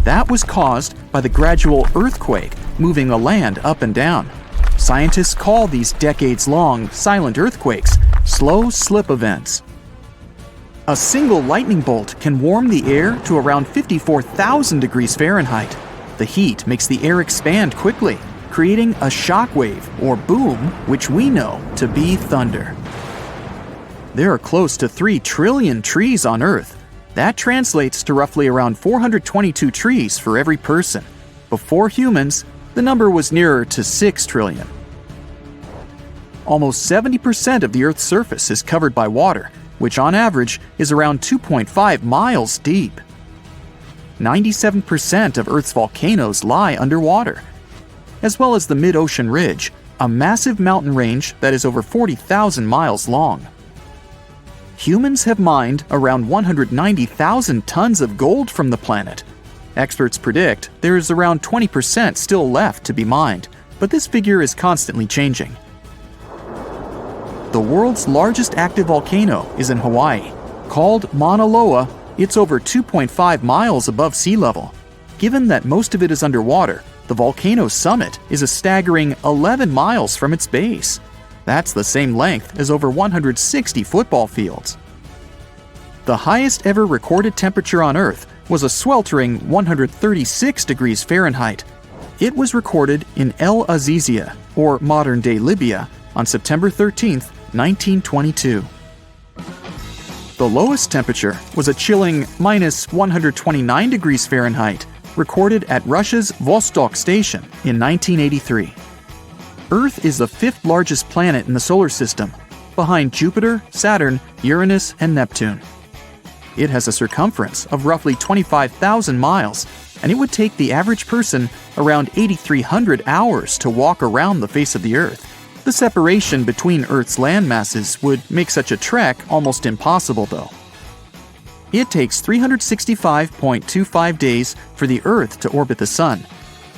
That was caused by the gradual earthquake moving the land up and down. Scientists call these decades-long silent earthquakes slow slip events. A single lightning bolt can warm the air to around 54,000 degrees Fahrenheit. The heat makes the air expand quickly, creating a shock wave or boom, which we know to be thunder. There are close to 3 trillion trees on Earth. That translates to roughly around 422 trees for every person. Before humans, the number was nearer to 6 trillion. Almost 70% of the Earth's surface is covered by water, which on average is around 2.5 miles deep. 97% of Earth's volcanoes lie underwater, as well as the mid-ocean ridge, a massive mountain range that is over 40,000 miles long. Humans have mined around 190,000 tons of gold from the planet. Experts predict there is around 20% still left to be mined, but this figure is constantly changing. The world's largest active volcano is in Hawaii. Called Mauna Loa, it's over 2.5 miles above sea level. Given that most of it is underwater, the volcano's summit is a staggering 11 miles from its base. That's the same length as over 160 football fields. The highest ever recorded temperature on Earth was a sweltering 136 degrees Fahrenheit. It was recorded in El Azizia, or modern-day Libya, on September 13, 1922. The lowest temperature was a chilling minus 129 degrees Fahrenheit, recorded at Russia's Vostok station in 1983. Earth is the 5th largest planet in the solar system, behind Jupiter, Saturn, Uranus, and Neptune. It has a circumference of roughly 25,000 miles, and it would take the average person around 8,300 hours to walk around the face of the Earth. The separation between Earth's land masses would make such a trek almost impossible, though. It takes 365.25 days for the Earth to orbit the Sun.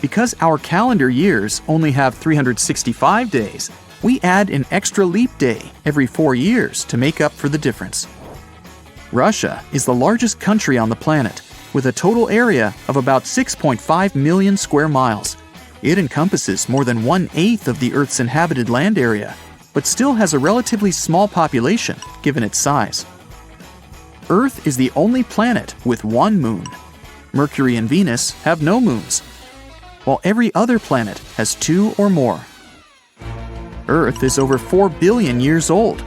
Because our calendar years only have 365 days, we add an extra leap day every 4 years to make up for the difference. Russia is the largest country on the planet, with a total area of about 6.5 million square miles. It encompasses more than 1/8 of the Earth's inhabited land area, but still has a relatively small population given its size. Earth is the only planet with one moon. Mercury and Venus have no moons, while every other planet has 2 or more. Earth is over 4 billion years old.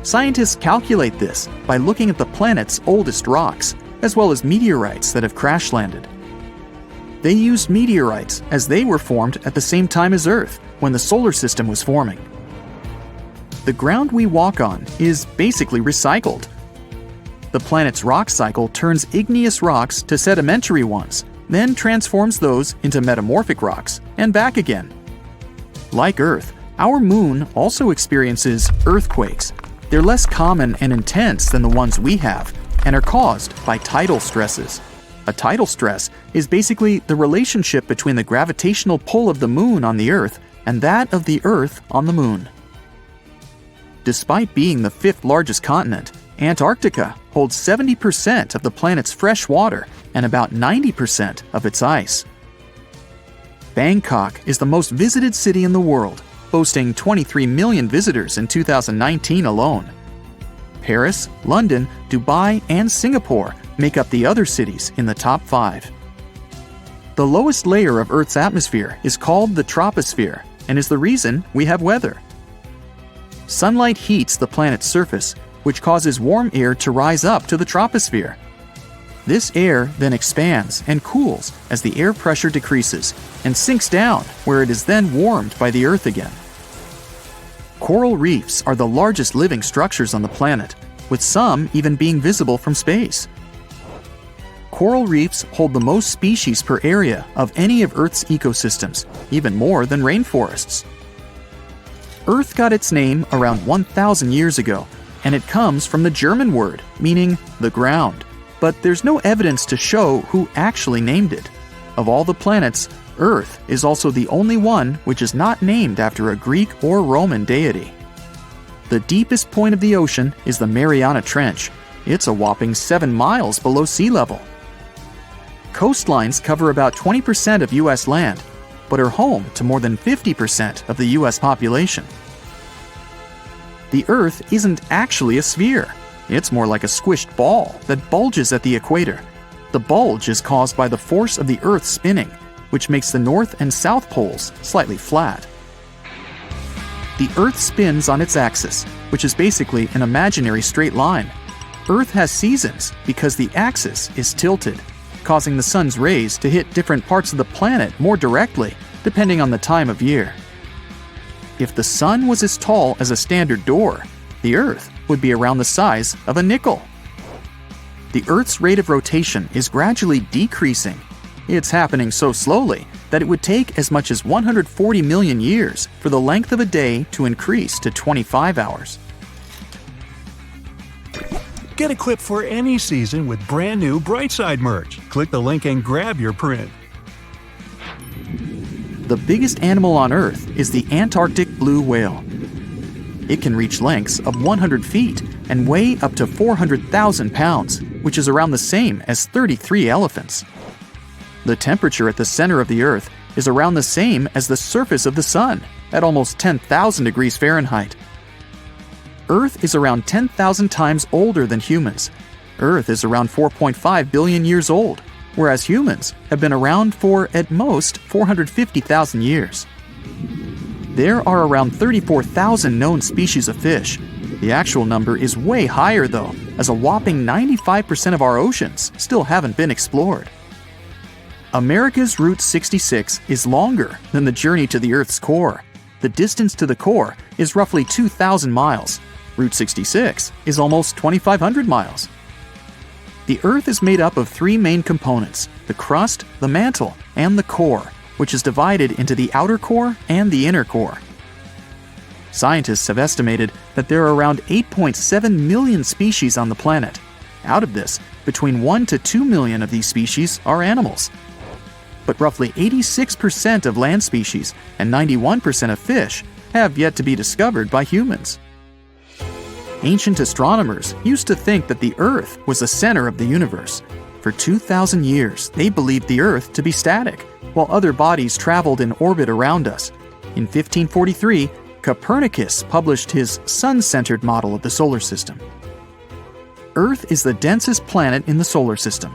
Scientists calculate this by looking at the planet's oldest rocks, as well as meteorites that have crash-landed. They used meteorites as they were formed at the same time as Earth, when the solar system was forming. The ground we walk on is basically recycled. The planet's rock cycle turns igneous rocks to sedimentary ones, then transforms those into metamorphic rocks, and back again. Like Earth, our moon also experiences earthquakes. They're less common and intense than the ones we have, and are caused by tidal stresses. A tidal stress is basically the relationship between the gravitational pull of the moon on the Earth and that of the Earth on the moon. Despite being the 5th largest continent, Antarctica holds 70% of the planet's fresh water and about 90% of its ice. Bangkok is the most visited city in the world, boasting 23 million visitors in 2019 alone. Paris, London, Dubai, and Singapore make up the other cities in the top 5. The lowest layer of Earth's atmosphere is called the troposphere and is the reason we have weather. Sunlight heats the planet's surface, which causes warm air to rise up to the troposphere. This air then expands and cools as the air pressure decreases and sinks down, where it is then warmed by the Earth again. Coral reefs are the largest living structures on the planet, with some even being visible from space. Coral reefs hold the most species per area of any of Earth's ecosystems, even more than rainforests. Earth got its name around 1,000 years ago, and it comes from the German word meaning the ground, but there's no evidence to show who actually named it. Of all the planets, Earth is also the only one which is not named after a Greek or Roman deity. The deepest point of the ocean is the Mariana Trench. It's a whopping 7 miles below sea level. Coastlines cover about 20% of U.S. land, but are home to more than 50% of the U.S. population. The Earth isn't actually a sphere. It's more like a squished ball that bulges at the equator. The bulge is caused by the force of the Earth spinning, which makes the north and south poles slightly flat. The Earth spins on its axis, which is basically an imaginary straight line. Earth has seasons because the axis is tilted, causing the sun's rays to hit different parts of the planet more directly, depending on the time of year. If the sun was as tall as a standard door, the Earth would be around the size of a nickel. The Earth's rate of rotation is gradually decreasing. It's happening so slowly that it would take as much as 140 million years for the length of a day to increase to 25 hours. Get equipped for any season with brand new Brightside merch. Click the link and grab your print. The biggest animal on Earth is the Antarctic blue whale. It can reach lengths of 100 feet and weigh up to 400,000 pounds, which is around the same as 33 elephants. The temperature at the center of the Earth is around the same as the surface of the Sun, at almost 10,000 degrees Fahrenheit. Earth is around 10,000 times older than humans. Earth is around 4.5 billion years old, whereas humans have been around for, at most, 450,000 years. There are around 34,000 known species of fish. The actual number is way higher though, as a whopping 95% of our oceans still haven't been explored. America's Route 66 is longer than the journey to the Earth's core. The distance to the core is roughly 2,000 miles. Route 66 is almost 2,500 miles. The Earth is made up of three main components: the crust, the mantle, and the core, which is divided into the outer core and the inner core. Scientists have estimated that there are around 8.7 million species on the planet. Out of this, between 1 to 2 million of these species are animals. But roughly 86% of land species and 91% of fish have yet to be discovered by humans. Ancient astronomers used to think that the Earth was the center of the universe. For 2,000 years, they believed the Earth to be static, while other bodies traveled in orbit around us. In 1543, Copernicus published his sun-centered model of the solar system. Earth is the densest planet in the solar system.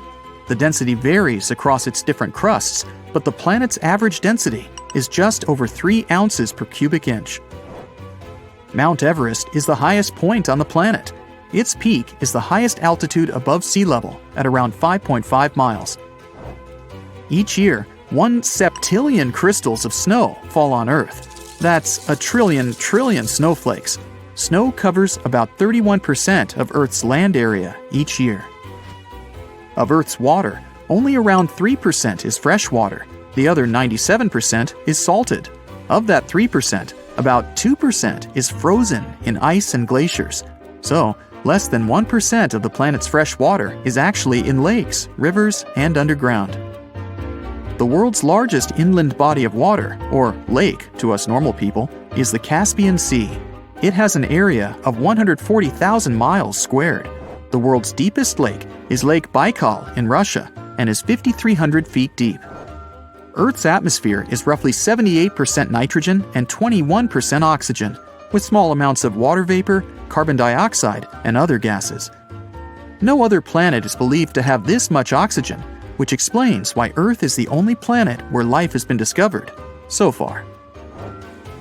The density varies across its different crusts, but the planet's average density is just over 3 ounces per cubic inch. Mount Everest is the highest point on the planet. Its peak is the highest altitude above sea level at around 5.5 miles. Each year, 1 septillion crystals of snow fall on Earth. That's a trillion snowflakes. Snow covers about 31% of Earth's land area each year. Of Earth's water, only around 3% is fresh water. The other 97% is salted. Of that 3%, about 2% is frozen in ice and glaciers. So, less than 1% of the planet's fresh water is actually in lakes, rivers, and underground. The world's largest inland body of water, or lake to us normal people, is the Caspian Sea. It has an area of 140,000 miles squared. The world's deepest lake is Lake Baikal in Russia and is 5,300 feet deep. Earth's atmosphere is roughly 78% nitrogen and 21% oxygen, with small amounts of water vapor, carbon dioxide, and other gases. No other planet is believed to have this much oxygen, which explains why Earth is the only planet where life has been discovered so far.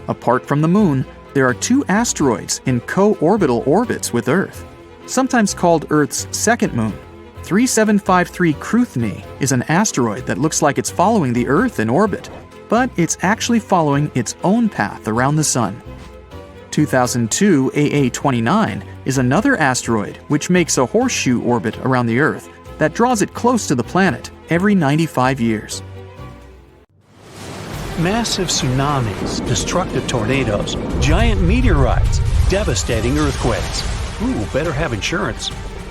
Apart from the Moon, there are 2 asteroids in co-orbital orbits with Earth, sometimes called Earth's second moon. 3753 Cruithne is an asteroid that looks like it's following the Earth in orbit, but it's actually following its own path around the Sun. 2002 AA29 is another asteroid which makes a horseshoe orbit around the Earth that draws it close to the planet every 95 years. Massive tsunamis, destructive tornadoes, giant meteorites, devastating earthquakes. Ooh, better have insurance.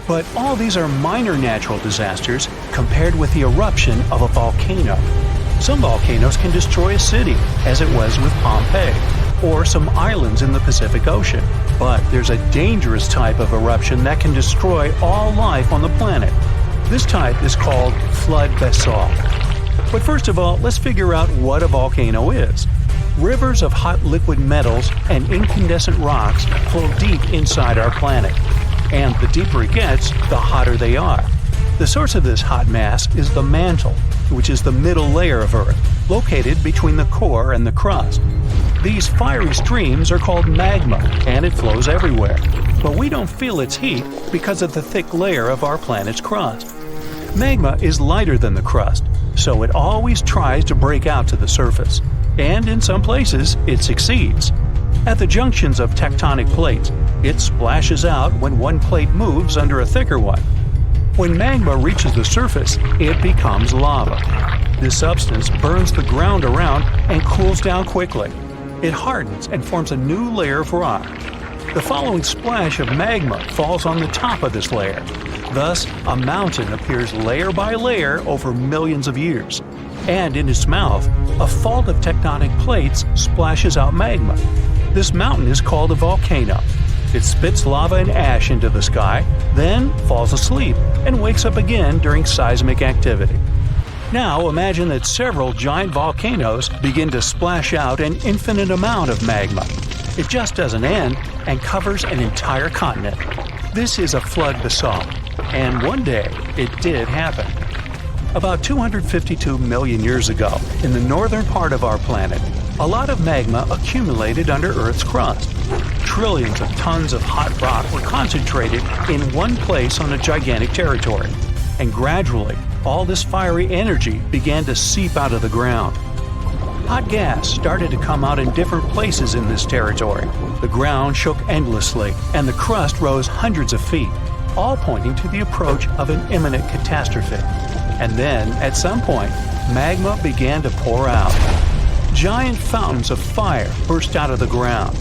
But all these are minor natural disasters compared with the eruption of a volcano. Some volcanoes can destroy a city, as it was with Pompeii, or some islands in the Pacific Ocean. But there's a dangerous type of eruption that can destroy all life on the planet. This type is called flood basalt. But first of all, let's figure out what a volcano is. Rivers of hot liquid metals and incandescent rocks flow deep inside our planet. And the deeper it gets, the hotter they are. The source of this hot mass is the mantle, which is the middle layer of Earth, located between the core and the crust. These fiery streams are called magma, and it flows everywhere. But we don't feel its heat because of the thick layer of our planet's crust. Magma is lighter than the crust, so it always tries to break out to the surface. And in some places, it succeeds. At the junctions of tectonic plates, it splashes out when one plate moves under a thicker one. When magma reaches the surface, it becomes lava. This substance burns the ground around and cools down quickly. It hardens and forms a new layer of rock. The following splash of magma falls on the top of this layer. Thus, a mountain appears layer by layer over millions of years. And in its mouth, a fault of tectonic plates splashes out magma. This mountain is called a volcano. It spits lava and ash into the sky, then falls asleep and wakes up again during seismic activity. Now imagine that several giant volcanoes begin to splash out an infinite amount of magma. It just doesn't end and covers an entire continent. This is a flood basalt, and one day it did happen. About 252 million years ago, in the northern part of our planet, a lot of magma accumulated under Earth's crust. Trillions of tons of hot rock were concentrated in one place on a gigantic territory, and gradually, all this fiery energy began to seep out of the ground. Hot gas started to come out in different places in this territory. The ground shook endlessly, and the crust rose hundreds of feet, all pointing to the approach of an imminent catastrophe. And then, at some point, magma began to pour out. Giant fountains of fire burst out of the ground.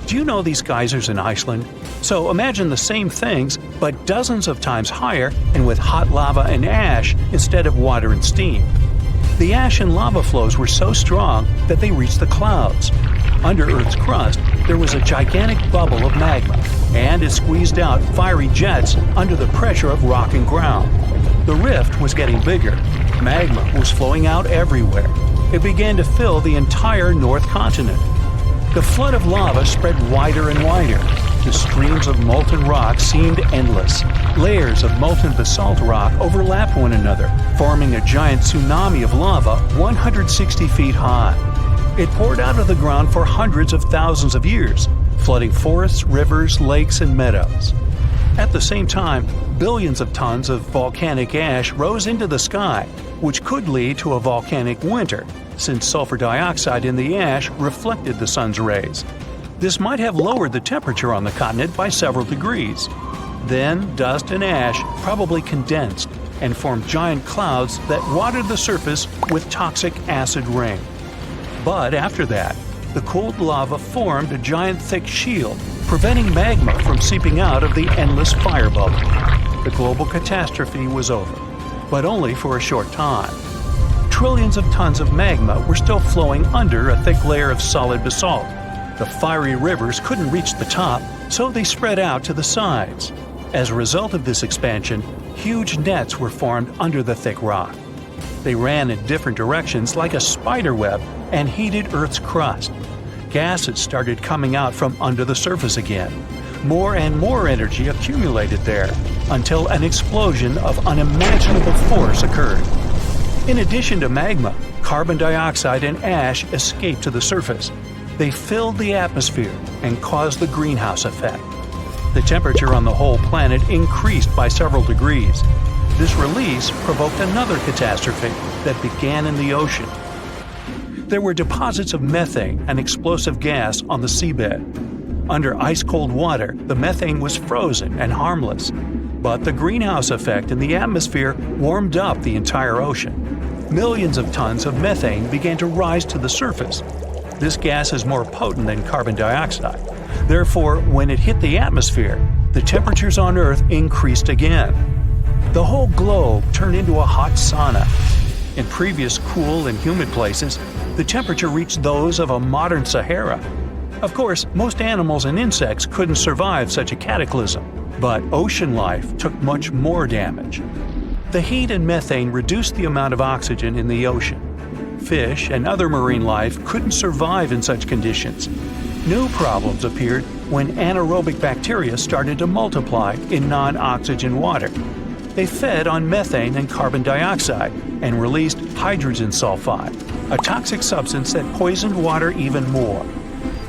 Do you know these geysers in Iceland? So imagine the same things, but dozens of times higher and with hot lava and ash instead of water and steam. The ash and lava flows were so strong that they reached the clouds. Under Earth's crust, there was a gigantic bubble of magma, and it squeezed out fiery jets under the pressure of rock and ground. The rift was getting bigger. Magma was flowing out everywhere. It began to fill the entire North Continent. The flood of lava spread wider and wider. The streams of molten rock seemed endless. Layers of molten basalt rock overlapped one another, forming a giant tsunami of lava 160 feet high. It poured out of the ground for hundreds of thousands of years, flooding forests, rivers, lakes, and meadows. At the same time, billions of tons of volcanic ash rose into the sky, which could lead to a volcanic winter, since sulfur dioxide in the ash reflected the sun's rays. This might have lowered the temperature on the continent by several degrees. Then, dust and ash probably condensed and formed giant clouds that watered the surface with toxic acid rain. But after that, the cooled lava formed a giant thick shield, preventing magma from seeping out of the endless fire bubble. The global catastrophe was over, but only for a short time. Trillions of tons of magma were still flowing under a thick layer of solid basalt. The fiery rivers couldn't reach the top, so they spread out to the sides. As a result of this expansion, huge nets were formed under the thick rock. They ran in different directions like a spider web and heated Earth's crust. Gases started coming out from under the surface again. More and more energy accumulated there until an explosion of unimaginable force occurred. In addition to magma, carbon dioxide and ash escaped to the surface. They filled the atmosphere and caused the greenhouse effect. The temperature on the whole planet increased by several degrees. This release provoked another catastrophe that began in the ocean. There were deposits of methane, an explosive gas, on the seabed. Under ice-cold water, the methane was frozen and harmless. But the greenhouse effect in the atmosphere warmed up the entire ocean. Millions of tons of methane began to rise to the surface. This gas is more potent than carbon dioxide. Therefore, when it hit the atmosphere, the temperatures on Earth increased again. The whole globe turned into a hot sauna. In previous cool and humid places, the temperature reached those of a modern Sahara. Of course, most animals and insects couldn't survive such a cataclysm, but ocean life took much more damage. The heat and methane reduced the amount of oxygen in the ocean. Fish and other marine life couldn't survive in such conditions. New problems appeared when anaerobic bacteria started to multiply in non-oxygen water. They fed on methane and carbon dioxide and released hydrogen sulfide, a toxic substance that poisoned water even more.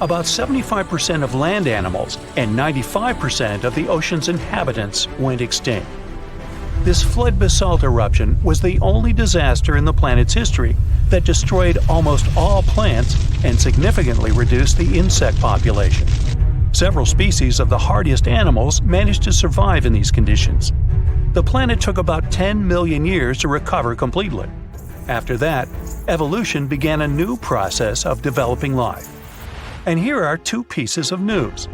About 75% of land animals and 95% of the ocean's inhabitants went extinct. This flood basalt eruption was the only disaster in the planet's history that destroyed almost all plants and significantly reduced the insect population. Several species of the hardiest animals managed to survive in these conditions. The planet took about 10 million years to recover completely. After that, evolution began a new process of developing life. And here are two pieces of news.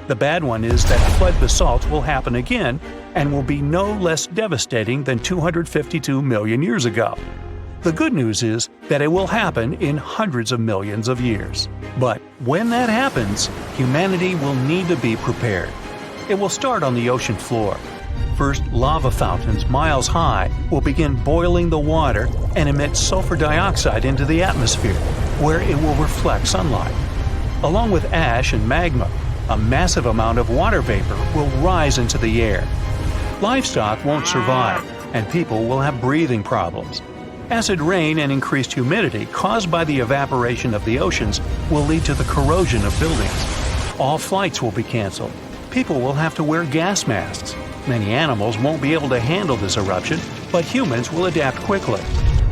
The bad one is that flood basalt will happen again and will be no less devastating than 252 million years ago. The good news is that it will happen in hundreds of millions of years. But when that happens, humanity will need to be prepared. It will start on the ocean floor. First, lava fountains miles high will begin boiling the water and emit sulfur dioxide into the atmosphere, where it will reflect sunlight. Along with ash and magma, a massive amount of water vapor will rise into the air. Livestock won't survive, and people will have breathing problems. Acid rain and increased humidity caused by the evaporation of the oceans will lead to the corrosion of buildings. All flights will be canceled. People will have to wear gas masks. Many animals won't be able to handle this eruption, but humans will adapt quickly.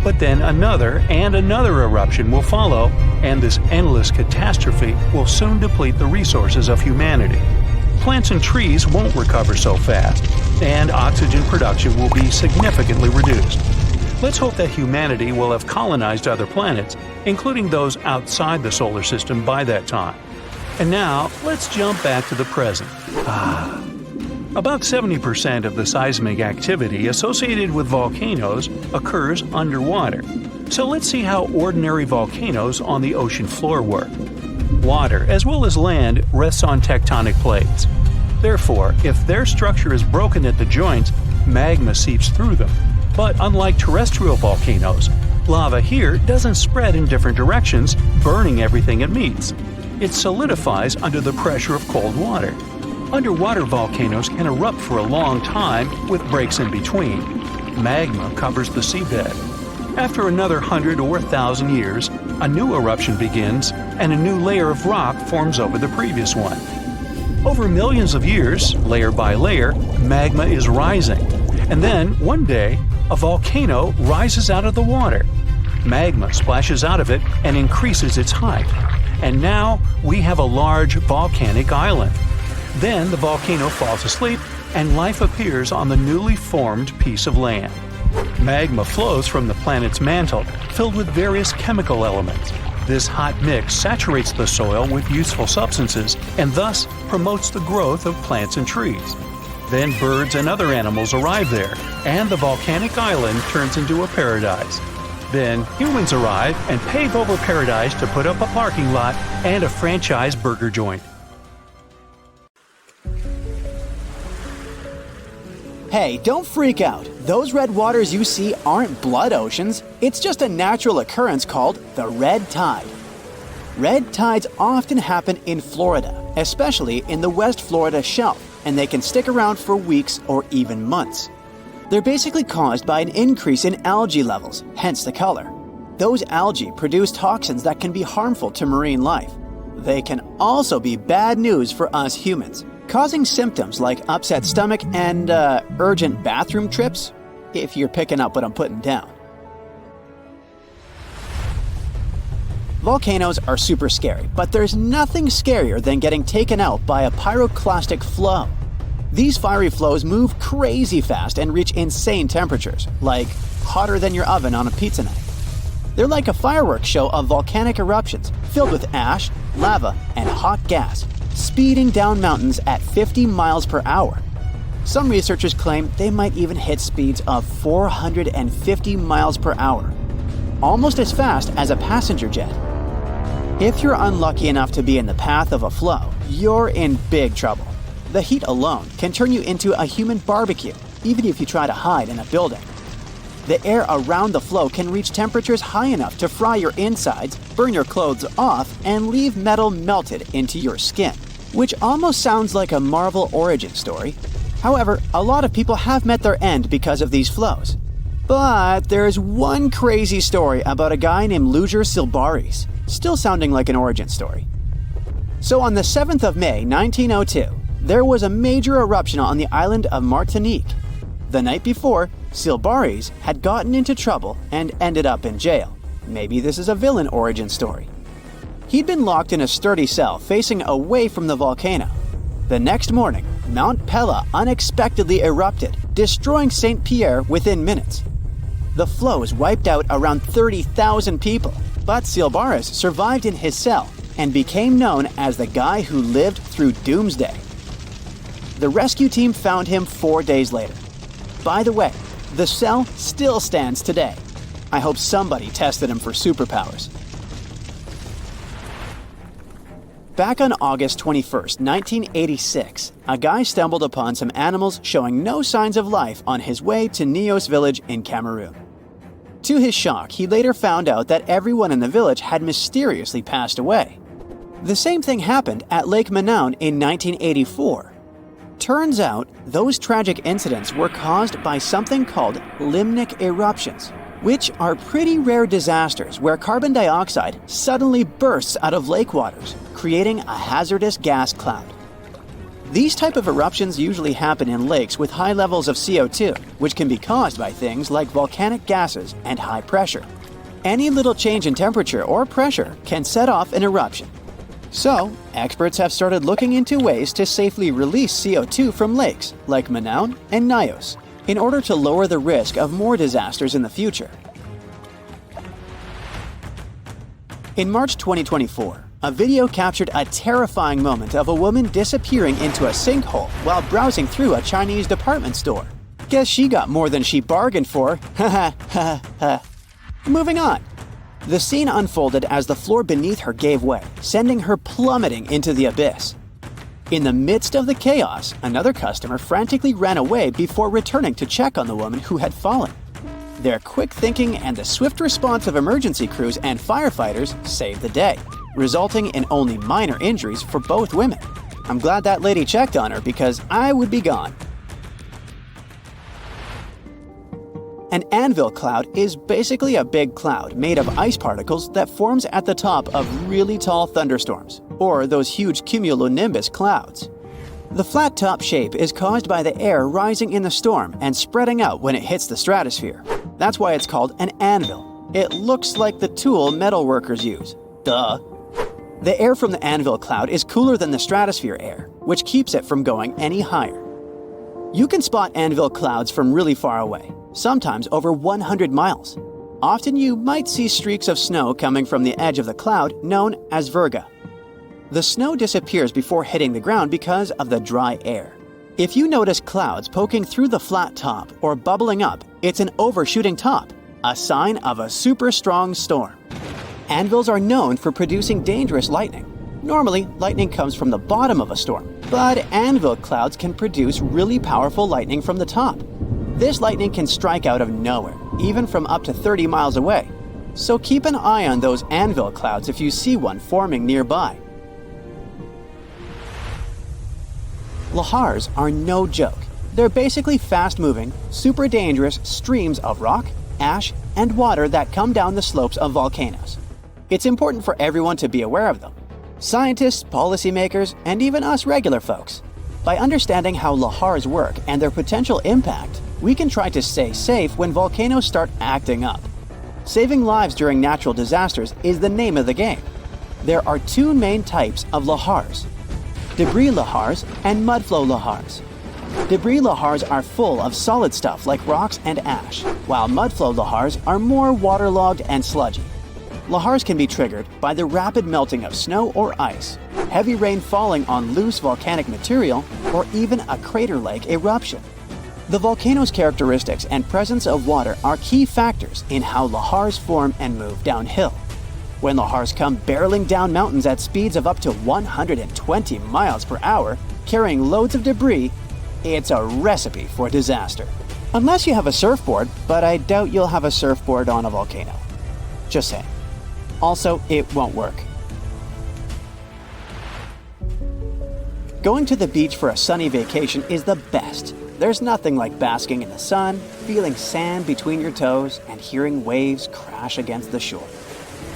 But then another and another eruption will follow, and this endless catastrophe will soon deplete the resources of humanity. Plants and trees won't recover so fast, and oxygen production will be significantly reduced. Let's hope that humanity will have colonized other planets, including those outside the solar system by that time. And now, let's jump back to the present. About 70% of the seismic activity associated with volcanoes occurs underwater. So let's see how ordinary volcanoes on the ocean floor work. Water, as well as land, rests on tectonic plates. Therefore, if their structure is broken at the joints, magma seeps through them. But unlike terrestrial volcanoes, lava here doesn't spread in different directions, burning everything it meets. It solidifies under the pressure of cold water. Underwater volcanoes can erupt for a long time with breaks in between. Magma covers the seabed. After another 100 or 1,000 years, a new eruption begins and a new layer of rock forms over the previous one. Over millions of years, layer by layer, magma is rising. And then, one day, a volcano rises out of the water. Magma splashes out of it and increases its height. And now we have a large volcanic island. Then the volcano falls asleep and life appears on the newly formed piece of land. Magma flows from the planet's mantle, filled with various chemical elements. This hot mix saturates the soil with useful substances and thus promotes the growth of plants and trees. Then birds and other animals arrive there, and the volcanic island turns into a paradise. Then humans arrive and pave over paradise to put up a parking lot and a franchise burger joint. Hey, don't freak out. Those red waters you see aren't blood oceans. It's just a natural occurrence called the red tide. Red tides often happen in Florida, especially in the West Florida shelf, and they can stick around for weeks or even months. They're basically caused by an increase in algae levels, hence the color. Those algae produce toxins that can be harmful to marine life. They can also be bad news for us humans, causing symptoms like upset stomach and urgent bathroom trips, if you're picking up what I'm putting down. Volcanoes are super scary, but there's nothing scarier than getting taken out by a pyroclastic flow. These fiery flows move crazy fast and reach insane temperatures, like hotter than your oven on a pizza night. They're like a fireworks show of volcanic eruptions filled with ash, lava, and hot gas, speeding down mountains at 50 miles per hour. Some researchers claim they might even hit speeds of 450 miles per hour, almost as fast as a passenger jet. If you're unlucky enough to be in the path of a flow, you're in big trouble. The heat alone can turn you into a human barbecue, even if you try to hide in a building. The air around the flow can reach temperatures high enough to fry your insides, burn your clothes off, and leave metal melted into your skin, which almost sounds like a Marvel origin story. However, a lot of people have met their end because of these flows. But there's one crazy story about a guy named Luger Silbaris, still sounding like an origin story. So on the 7th of May 1902, there was a major eruption on the island of Martinique. The night before, Silbaris had gotten into trouble and ended up in jail. Maybe this is a villain origin story. He'd been locked in a sturdy cell facing away from the volcano. The next morning, Mount Pella unexpectedly erupted, destroying St. Pierre within minutes. The flows wiped out around 30,000 people, but Silbaris survived in his cell and became known as the guy who lived through doomsday. The rescue team found him 4 days later. By the way, the cell still stands today. I hope somebody tested him for superpowers. Back on August 21st, 1986, a guy stumbled upon some animals showing no signs of life on his way to Nios village in Cameroon. To his shock, he later found out that everyone in the village had mysteriously passed away. The same thing happened at Lake Manaun in 1984. Turns out, those tragic incidents were caused by something called limnic eruptions, which are pretty rare disasters where carbon dioxide suddenly bursts out of lake waters, creating a hazardous gas cloud. These type of eruptions usually happen in lakes with high levels of CO2, which can be caused by things like volcanic gases and high pressure. Any little change in temperature or pressure can set off an eruption. So, experts have started looking into ways to safely release CO2 from lakes like Manaun and Nios in order to lower the risk of more disasters in the future. In March 2024, a video captured a terrifying moment of a woman disappearing into a sinkhole while browsing through a Chinese department store. Guess she got more than she bargained for. Ha ha ha. Moving on. The scene unfolded as the floor beneath her gave way, sending her plummeting into the abyss. In the midst of the chaos, another customer frantically ran away before returning to check on the woman who had fallen. Their quick thinking and the swift response of emergency crews and firefighters saved the day, resulting in only minor injuries for both women. I'm glad that lady checked on her because I would be gone. An anvil cloud is basically a big cloud made of ice particles that forms at the top of really tall thunderstorms, or those huge cumulonimbus clouds. The flat top shape is caused by the air rising in the storm and spreading out when it hits the stratosphere. That's why it's called an anvil. It looks like the tool metal workers use. Duh. The air from the anvil cloud is cooler than the stratosphere air, which keeps it from going any higher. You can spot anvil clouds from really far away, sometimes over 100 miles. Often you might see streaks of snow coming from the edge of the cloud known as virga. The snow disappears before hitting the ground because of the dry air. If you notice clouds poking through the flat top or bubbling up, it's an overshooting top, a sign of a super strong storm. Anvils are known for producing dangerous lightning. Normally, lightning comes from the bottom of a storm, but anvil clouds can produce really powerful lightning from the top. This lightning can strike out of nowhere, even from up to 30 miles away. So keep an eye on those anvil clouds if you see one forming nearby. Lahars are no joke. They're basically fast-moving, super dangerous streams of rock, ash, and water that come down the slopes of volcanoes. It's important for everyone to be aware of them. Scientists, policymakers, and even us regular folks. By understanding how lahars work and their potential impact, we can try to stay safe when volcanoes start acting up. Saving lives during natural disasters is the name of the game. There are two main types of lahars: debris lahars and mudflow lahars. Debris lahars are full of solid stuff like rocks and ash, while mudflow lahars are more waterlogged and sludgy. Lahars can be triggered by the rapid melting of snow or ice, heavy rain falling on loose volcanic material, or even a crater-like eruption. The volcano's characteristics and presence of water are key factors in how lahars form and move downhill. When lahars come barreling down mountains at speeds of up to 120 miles per hour, carrying loads of debris, it's a recipe for disaster. Unless you have a surfboard, but I doubt you'll have a surfboard on a volcano. Just saying. Also, it won't work. Going to the beach for a sunny vacation is the best. There's nothing like basking in the sun, feeling sand between your toes, and hearing waves crash against the shore.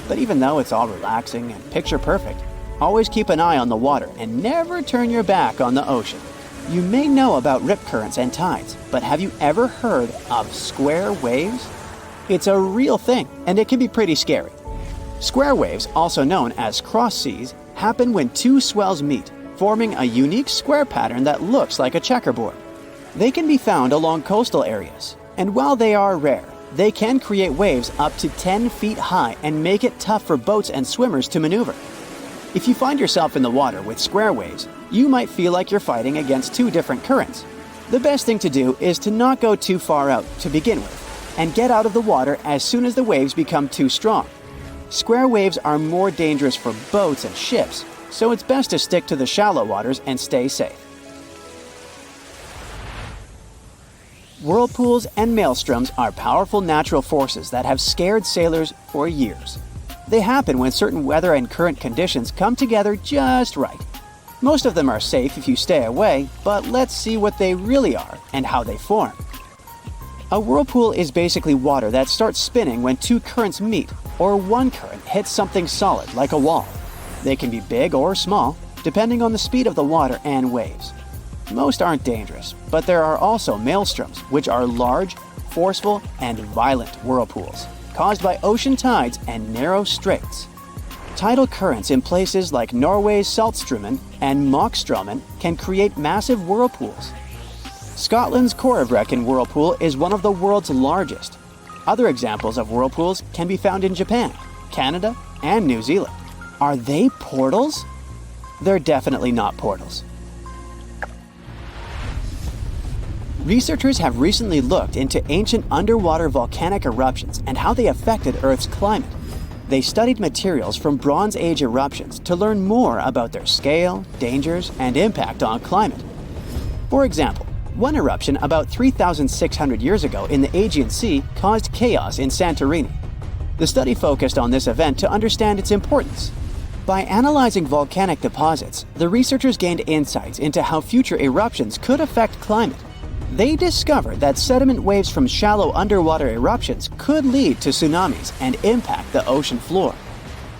But even though it's all relaxing and picture perfect, Always keep an eye on the water and never turn your back on the ocean. You may know about rip currents and tides, but have you ever heard of square waves? It's a real thing, and it can be pretty scary. Square waves, also known as cross seas, happen when two swells meet, forming a unique square pattern that looks like a checkerboard. They can be found along coastal areas, and while they are rare, they can create waves up to 10 feet high and make it tough for boats and swimmers to maneuver. If you find yourself in the water with square waves, you might feel like you're fighting against two different currents. The best thing to do is to not go too far out to begin with, and get out of the water as soon as the waves become too strong. Square waves are more dangerous for boats and ships, so it's best to stick to the shallow waters and stay safe. Whirlpools and maelstroms are powerful natural forces that have scared sailors for years. They happen when certain weather and current conditions come together just right. Most of them are safe if you stay away, but let's see what they really are and how they form. A whirlpool is basically water that starts spinning when two currents meet, or one current hits something solid like a wall. They can be big or small, depending on the speed of the water and waves. Most aren't dangerous, but there are also maelstroms, which are large, forceful, and violent whirlpools, caused by ocean tides and narrow straits. Tidal currents in places like Norway's Saltstraumen and Moxstraumen can create massive whirlpools. Scotland's Corryvreckan whirlpool is one of the world's largest. Other examples of whirlpools can be found in Japan, Canada, and New Zealand. Are they portals? They're definitely not portals. Researchers have recently looked into ancient underwater volcanic eruptions and how they affected Earth's climate. They studied materials from Bronze Age eruptions to learn more about their scale, dangers, and impact on climate. For example, one eruption about 3,600 years ago in the Aegean Sea caused chaos in Santorini. The study focused on this event to understand its importance. By analyzing volcanic deposits, the researchers gained insights into how future eruptions could affect climate. They discovered that sediment waves from shallow underwater eruptions could lead to tsunamis and impact the ocean floor.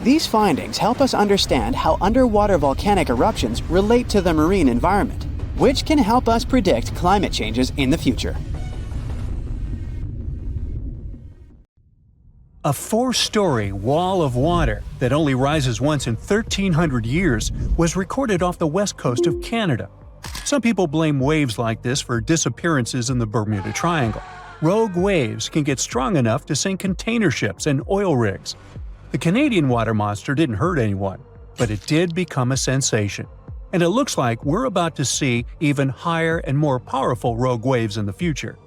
These findings help us understand how underwater volcanic eruptions relate to the marine environment, which can help us predict climate changes in the future. A 4-story wall of water that only rises once in 1,300 years was recorded off the west coast of Canada. Some people blame waves like this for disappearances in the Bermuda Triangle. Rogue waves can get strong enough to sink container ships and oil rigs. The Canadian water monster didn't hurt anyone, but it did become a sensation. And it looks like we're about to see even higher and more powerful rogue waves in the future.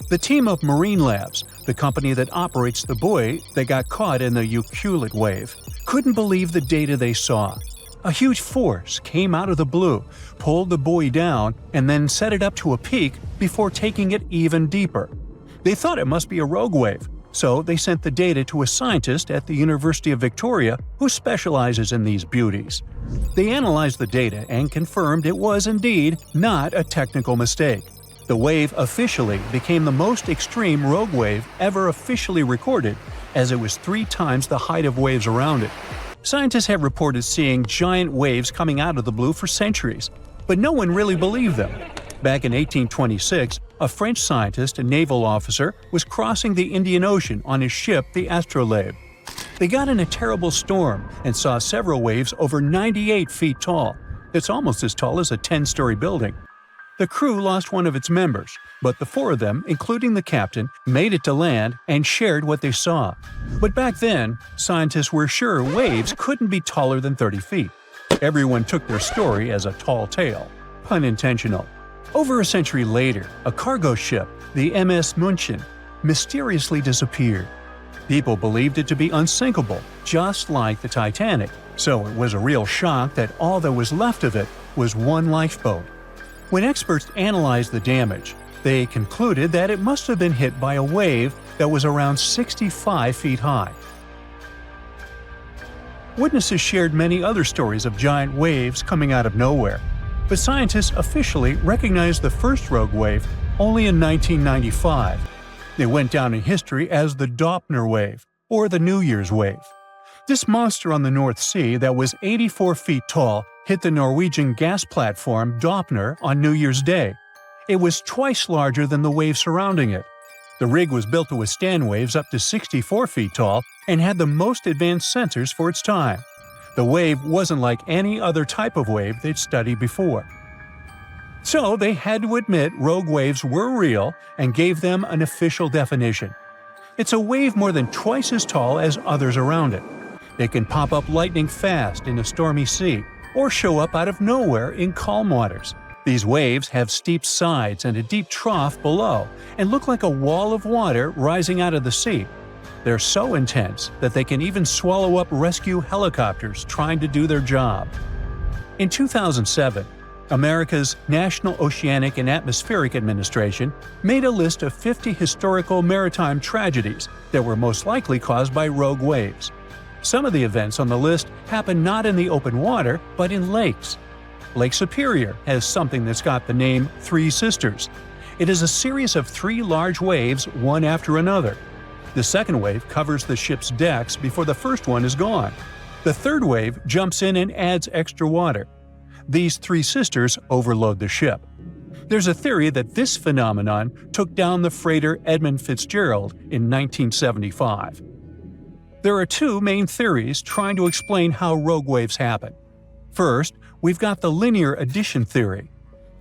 The team of Marine Labs, the company that operates the buoy that got caught in the Ucluelet wave, couldn't believe the data they saw. A huge force came out of the blue, pulled the buoy down, and then set it up to a peak before taking it even deeper. They thought it must be a rogue wave, so they sent the data to a scientist at the University of Victoria who specializes in these beauties. They analyzed the data and confirmed it was indeed not a technical mistake. The wave officially became the most extreme rogue wave ever officially recorded, as it was 3 times the height of waves around it. Scientists have reported seeing giant waves coming out of the blue for centuries, but no one really believed them. Back in 1826, a French scientist and naval officer was crossing the Indian Ocean on his ship, the Astrolabe. They got in a terrible storm and saw several waves over 98 feet tall. It's almost as tall as a 10-story building. The crew lost one of its members, but the 4 of them, including the captain, made it to land and shared what they saw. But back then, scientists were sure waves couldn't be taller than 30 feet. Everyone took their story as a tall tale. Pun intentional. Over a century later, a cargo ship, the MS München, mysteriously disappeared. People believed it to be unsinkable, just like the Titanic, so it was a real shock that all that was left of it was one lifeboat. When experts analyzed the damage, they concluded that it must have been hit by a wave that was around 65 feet high. Witnesses shared many other stories of giant waves coming out of nowhere, but scientists officially recognized the first rogue wave only in 1995. It went down in history as the Doppler wave, or the New Year's wave. This monster on the North Sea that was 84 feet tall hit the Norwegian gas platform Doppner on New Year's Day. It was twice larger than the waves surrounding it. The rig was built to withstand waves up to 64 feet tall and had the most advanced sensors for its time. The wave wasn't like any other type of wave they'd studied before. So they had to admit rogue waves were real and gave them an official definition. It's a wave more than twice as tall as others around it. They can pop up lightning fast in a stormy sea, or show up out of nowhere in calm waters. These waves have steep sides and a deep trough below, and look like a wall of water rising out of the sea. They're so intense that they can even swallow up rescue helicopters trying to do their job. In 2007, America's National Oceanic and Atmospheric Administration made a list of 50 historical maritime tragedies that were most likely caused by rogue waves. Some of the events on the list happened not in the open water, but in lakes. Lake Superior has something that's got the name Three Sisters. It is a series of 3 large waves, one after another. The second wave covers the ship's decks before the first one is gone. The third wave jumps in and adds extra water. These 3 sisters overload the ship. There's a theory that this phenomenon took down the freighter Edmund Fitzgerald in 1975. There are 2 main theories trying to explain how rogue waves happen. First, we've got the linear addition theory.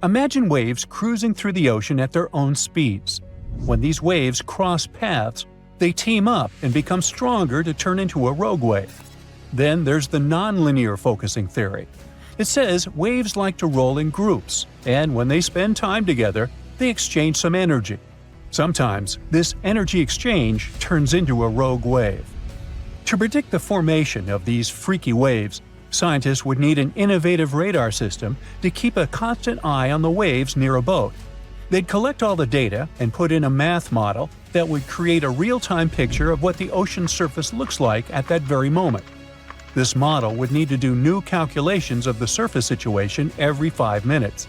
Imagine waves cruising through the ocean at their own speeds. When these waves cross paths, they team up and become stronger to turn into a rogue wave. Then there's the nonlinear focusing theory. It says waves like to roll in groups, and when they spend time together, they exchange some energy. Sometimes, this energy exchange turns into a rogue wave. To predict the formation of these freaky waves, scientists would need an innovative radar system to keep a constant eye on the waves near a boat. They'd collect all the data and put in a math model that would create a real-time picture of what the ocean surface looks like at that very moment. This model would need to do new calculations of the surface situation every 5 minutes.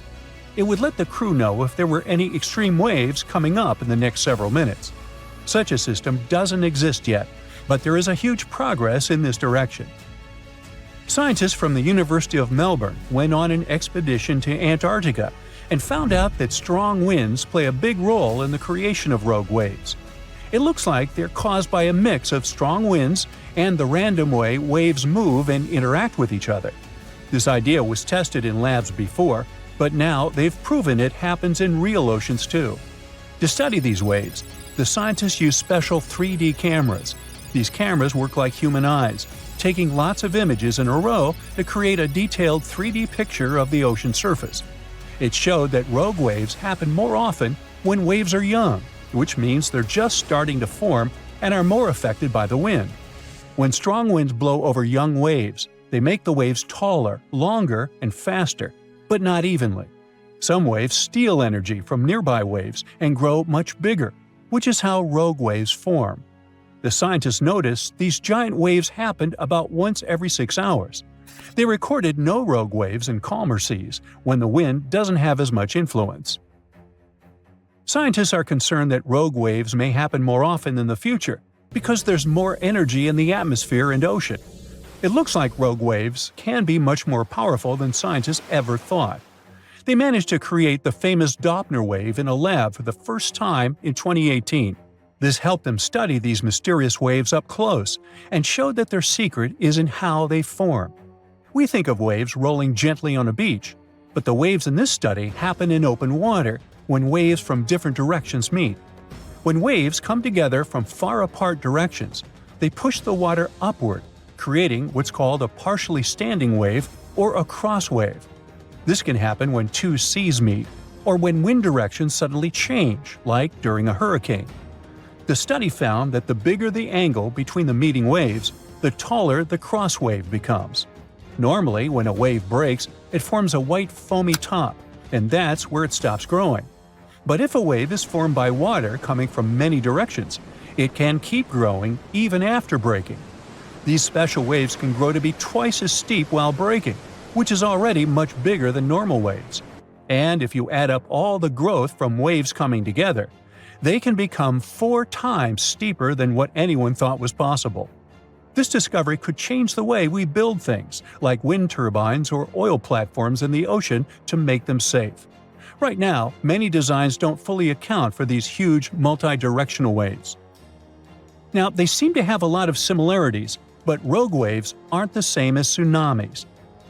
It would let the crew know if there were any extreme waves coming up in the next several minutes. Such a system doesn't exist yet, but there is a huge progress in this direction. Scientists from the University of Melbourne went on an expedition to Antarctica and found out that strong winds play a big role in the creation of rogue waves. It looks like they're caused by a mix of strong winds and the random way waves move and interact with each other. This idea was tested in labs before, but now they've proven it happens in real oceans too. To study these waves, the scientists use special 3D cameras. These cameras work like human eyes, taking lots of images in a row to create a detailed 3D picture of the ocean surface. It showed that rogue waves happen more often when waves are young, which means they're just starting to form and are more affected by the wind. When strong winds blow over young waves, they make the waves taller, longer, and faster, but not evenly. Some waves steal energy from nearby waves and grow much bigger, which is how rogue waves form. The scientists noticed these giant waves happened about once every 6 hours. They recorded no rogue waves in calmer seas, when the wind doesn't have as much influence. Scientists are concerned that rogue waves may happen more often in the future because there's more energy in the atmosphere and ocean. It looks like rogue waves can be much more powerful than scientists ever thought. They managed to create the famous Doppler wave in a lab for the first time in 2018. This helped them study these mysterious waves up close and showed that their secret is in how they form. We think of waves rolling gently on a beach, but the waves in this study happen in open water when waves from different directions meet. When waves come together from far apart directions, they push the water upward, creating what's called a partially standing wave or a cross wave. This can happen when 2 seas meet, or when wind directions suddenly change, like during a hurricane. The study found that the bigger the angle between the meeting waves, the taller the cross wave becomes. Normally, when a wave breaks, it forms a white foamy top, and that's where it stops growing. But if a wave is formed by water coming from many directions, it can keep growing even after breaking. These special waves can grow to be twice as steep while breaking, which is already much bigger than normal waves. And if you add up all the growth from waves coming together, they can become 4 times steeper than what anyone thought was possible. This discovery could change the way we build things, like wind turbines or oil platforms in the ocean, to make them safe. Right now, many designs don't fully account for these huge multi-directional waves. Now, they seem to have a lot of similarities, but rogue waves aren't the same as tsunamis.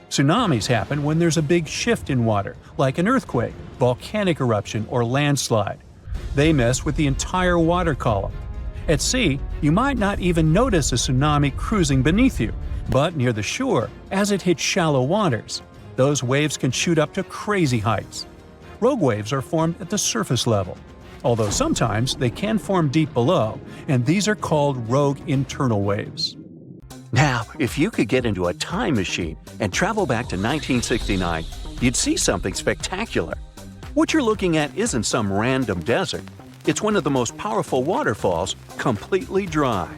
Tsunamis happen when there's a big shift in water, like an earthquake, volcanic eruption, or landslide. They mess with the entire water column. At sea, you might not even notice a tsunami cruising beneath you, but near the shore, as it hits shallow waters, those waves can shoot up to crazy heights. Rogue waves are formed at the surface level, although sometimes they can form deep below, and these are called rogue internal waves. Now, if you could get into a time machine and travel back to 1969, you'd see something spectacular. What you're looking at isn't some random desert. It's one of the most powerful waterfalls, completely dry.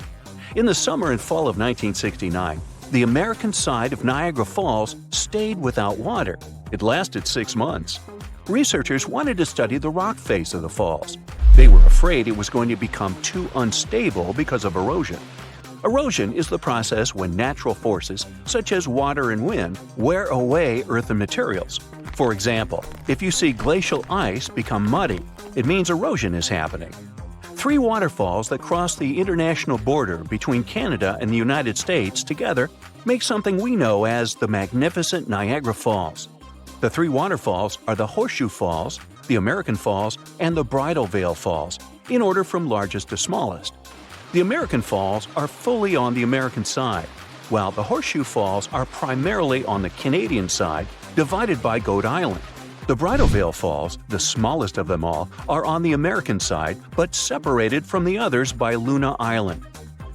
In the summer and fall of 1969, the American side of Niagara Falls stayed without water. It lasted 6 months. Researchers wanted to study the rock face of the falls. They were afraid it was going to become too unstable because of erosion. Erosion is the process when natural forces, such as water and wind, wear away earthen materials. For example, if you see glacial ice become muddy, it means erosion is happening. 3 waterfalls that cross the international border between Canada and the United States together make something we know as the magnificent Niagara Falls. The 3 waterfalls are the Horseshoe Falls, the American Falls, and the Bridal Veil Falls, in order from largest to smallest. The American Falls are fully on the American side, while the Horseshoe Falls are primarily on the Canadian side, divided by Goat Island. The Bridal Veil Falls, the smallest of them all, are on the American side, but separated from the others by Luna Island.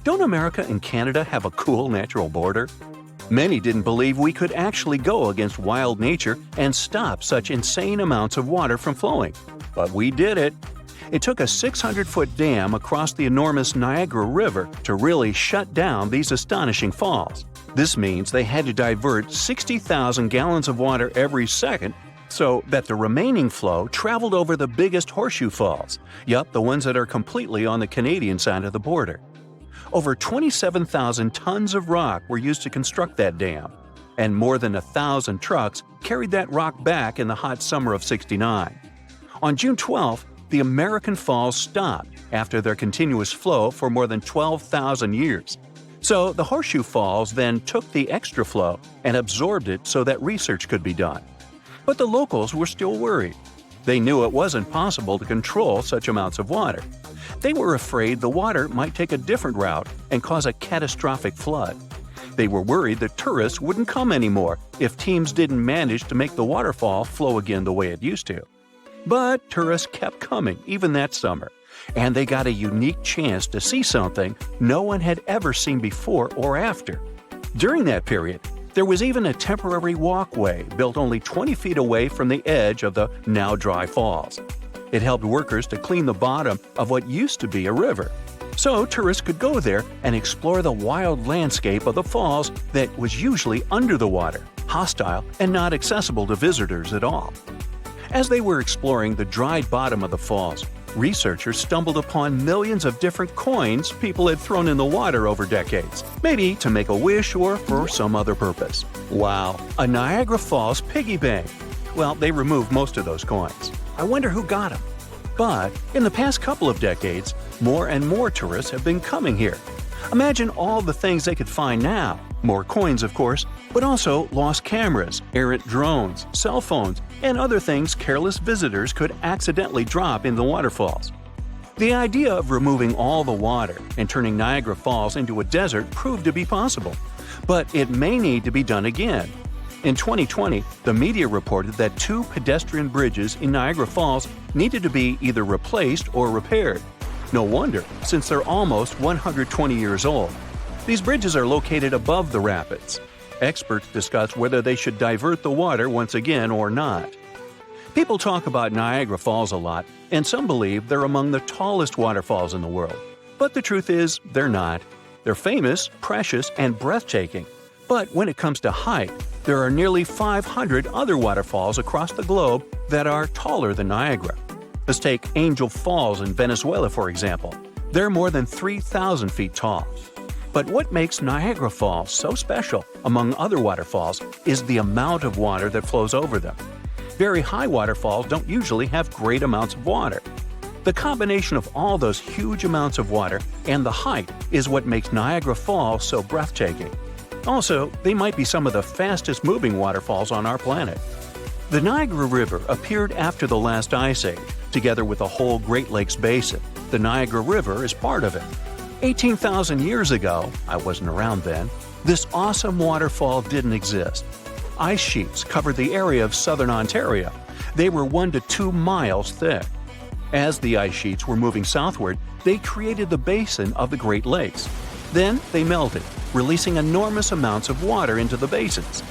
Don't America and Canada have a cool natural border? Many didn't believe we could actually go against wild nature and stop such insane amounts of water from flowing. But we did it. It took a 600-foot dam across the enormous Niagara River to really shut down these astonishing falls. This means they had to divert 60,000 gallons of water every second so that the remaining flow traveled over the biggest Horseshoe Falls. Yup, the ones that are completely on the Canadian side of the border. Over 27,000 tons of rock were used to construct that dam, and more than 1,000 trucks carried that rock back in the hot summer of '69. On June 12th, the American Falls stopped after their continuous flow for more than 12,000 years. So the Horseshoe Falls then took the extra flow and absorbed it so that research could be done. But the locals were still worried. They knew it wasn't possible to control such amounts of water. They were afraid the water might take a different route and cause a catastrophic flood. They were worried that tourists wouldn't come anymore if teams didn't manage to make the waterfall flow again the way it used to. But tourists kept coming even that summer, and they got a unique chance to see something no one had ever seen before or after. During that period, there was even a temporary walkway built only 20 feet away from the edge of the now dry falls. It helped workers to clean the bottom of what used to be a river, so tourists could go there and explore the wild landscape of the falls that was usually under the water, hostile and not accessible to visitors at all. As they were exploring the dried bottom of the falls, researchers stumbled upon millions of different coins people had thrown in the water over decades, maybe to make a wish or for some other purpose. Wow, a Niagara Falls piggy bank! Well, they removed most of those coins. I wonder who got them. But in the past couple of decades, more and more tourists have been coming here. Imagine all the things they could find now. More coins, of course, but also lost cameras, errant drones, cell phones, and other things careless visitors could accidentally drop in the waterfalls. The idea of removing all the water and turning Niagara Falls into a desert proved to be possible, but it may need to be done again. In 2020, the media reported that 2 pedestrian bridges in Niagara Falls needed to be either replaced or repaired. No wonder, since they're almost 120 years old. These bridges are located above the rapids. Experts discuss whether they should divert the water once again or not. People talk about Niagara Falls a lot, and some believe they're among the tallest waterfalls in the world. But the truth is, they're not. They're famous, precious, and breathtaking. But when it comes to height, there are nearly 500 other waterfalls across the globe that are taller than Niagara. Let's take Angel Falls in Venezuela, for example. They're more than 3,000 feet tall. But what makes Niagara Falls so special, among other waterfalls, is the amount of water that flows over them. Very high waterfalls don't usually have great amounts of water. The combination of all those huge amounts of water and the height is what makes Niagara Falls so breathtaking. Also, they might be some of the fastest moving waterfalls on our planet. The Niagara River appeared after the last ice age, together with the whole Great Lakes basin. The Niagara River is part of it. 18,000 years ago, I wasn't around then, this awesome waterfall didn't exist. Ice sheets covered the area of southern Ontario. They were 1 to 2 miles thick. As the ice sheets were moving southward, they created the basin of the Great Lakes. Then they melted, releasing enormous amounts of water into the basins.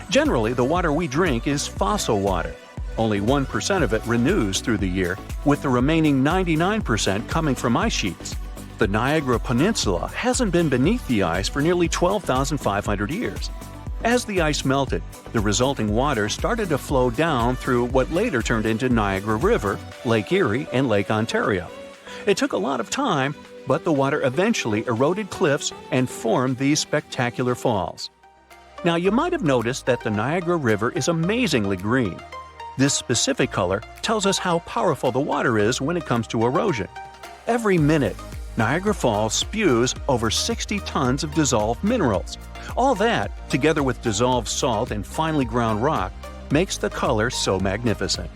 Generally, the water we drink is fossil water. Only 1% of it renews through the year, with the remaining 99% coming from ice sheets. The Niagara Peninsula hasn't been beneath the ice for nearly 12,500 years. As the ice melted, the resulting water started to flow down through what later turned into Niagara River, Lake Erie, and Lake Ontario. It took a lot of time, but the water eventually eroded cliffs and formed these spectacular falls. Now, you might have noticed that the Niagara River is amazingly green. This specific color tells us how powerful the water is when it comes to erosion. Every minute, Niagara Falls spews over 60 tons of dissolved minerals. All that, together with dissolved salt and finely ground rock, makes the color so magnificent.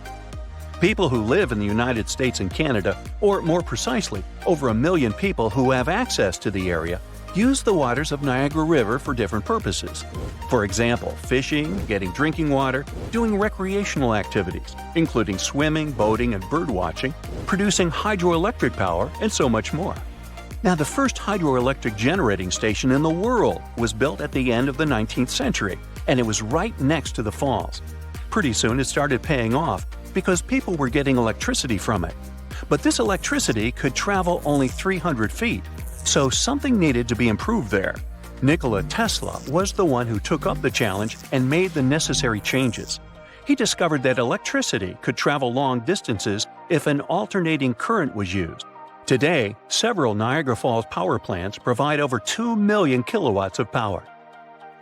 People who live in the United States and Canada, or more precisely, over 1 million people who have access to the area, use the waters of Niagara River for different purposes. For example, fishing, getting drinking water, doing recreational activities, including swimming, boating, and birdwatching, producing hydroelectric power, and so much more. Now, the first hydroelectric generating station in the world was built at the end of the 19th century, and it was right next to the falls. Pretty soon it started paying off because people were getting electricity from it. But this electricity could travel only 300 feet, so something needed to be improved there. Nikola Tesla was the one who took up the challenge and made the necessary changes. He discovered that electricity could travel long distances if an alternating current was used. Today, several Niagara Falls power plants provide over 2 million kilowatts of power.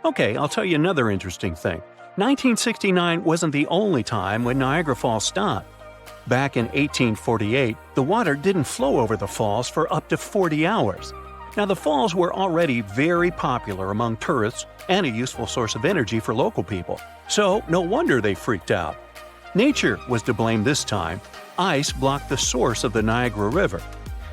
Okay, I'll tell you another interesting thing. 1969 wasn't the only time when Niagara Falls stopped. Back in 1848, the water didn't flow over the falls for up to 40 hours. Now, the falls were already very popular among tourists and a useful source of energy for local people, so no wonder they freaked out. Nature was to blame this time. Ice blocked the source of the Niagara River.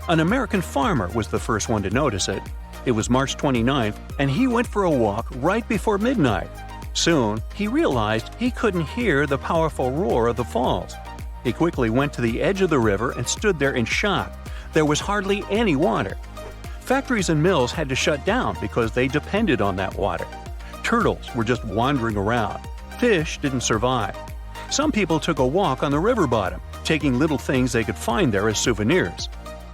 An American farmer was the first one to notice it. It was March 29th, and he went for a walk right before midnight. Soon, he realized he couldn't hear the powerful roar of the falls. He quickly went to the edge of the river and stood there in shock. There was hardly any water. Factories and mills had to shut down because they depended on that water. Turtles were just wandering around. Fish didn't survive. Some people took a walk on the river bottom, taking little things they could find there as souvenirs.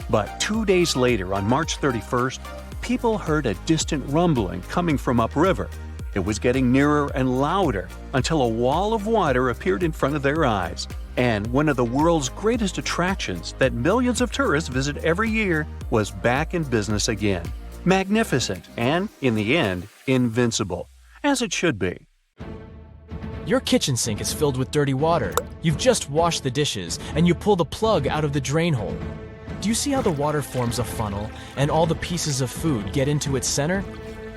But 2 days later, on March 31st, people heard a distant rumbling coming from upriver. It was getting nearer and louder until a wall of water appeared in front of their eyes. And one of the world's greatest attractions that millions of tourists visit every year was back in business again. Magnificent and, in the end, invincible. As it should be. Your kitchen sink is filled with dirty water. You've just washed the dishes, and you pull the plug out of the drain hole. Do you see how the water forms a funnel, and all the pieces of food get into its center?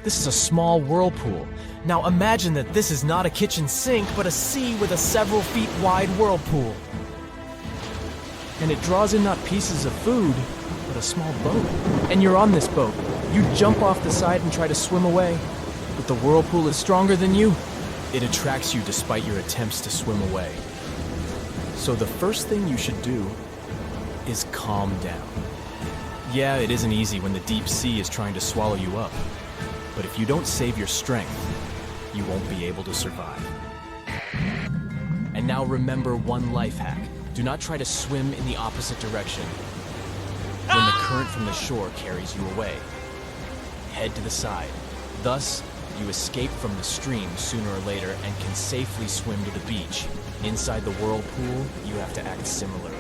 This is a small whirlpool. Now imagine that this is not a kitchen sink, but a sea with a several feet wide whirlpool. And it draws in not pieces of food, but a small boat. And you're on this boat. You jump off the side and try to swim away, but the whirlpool is stronger than you. It attracts you despite your attempts to swim away. So the first thing you should do is calm down. Yeah, it isn't easy when the deep sea is trying to swallow you up. But if you don't save your strength, you won't be able to survive. And now remember one life hack. Do not try to swim in the opposite direction when the current from the shore carries you away. Head to the side. Thus, you escape from the stream sooner or later and can safely swim to the beach. Inside the whirlpool, you have to act similarly.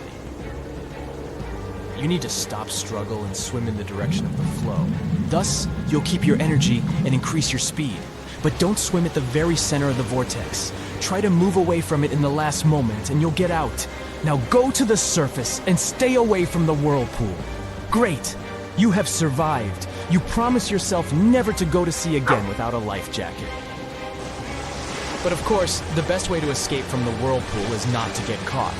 You need to stop struggle and swim in the direction of the flow. Thus, you'll keep your energy and increase your speed. But don't swim at the very center of the vortex. Try to move away from it in the last moment and you'll get out. Now go to the surface and stay away from the whirlpool. Great! You have survived. You promise yourself never to go to sea again without a life jacket. But of course, the best way to escape from the whirlpool is not to get caught.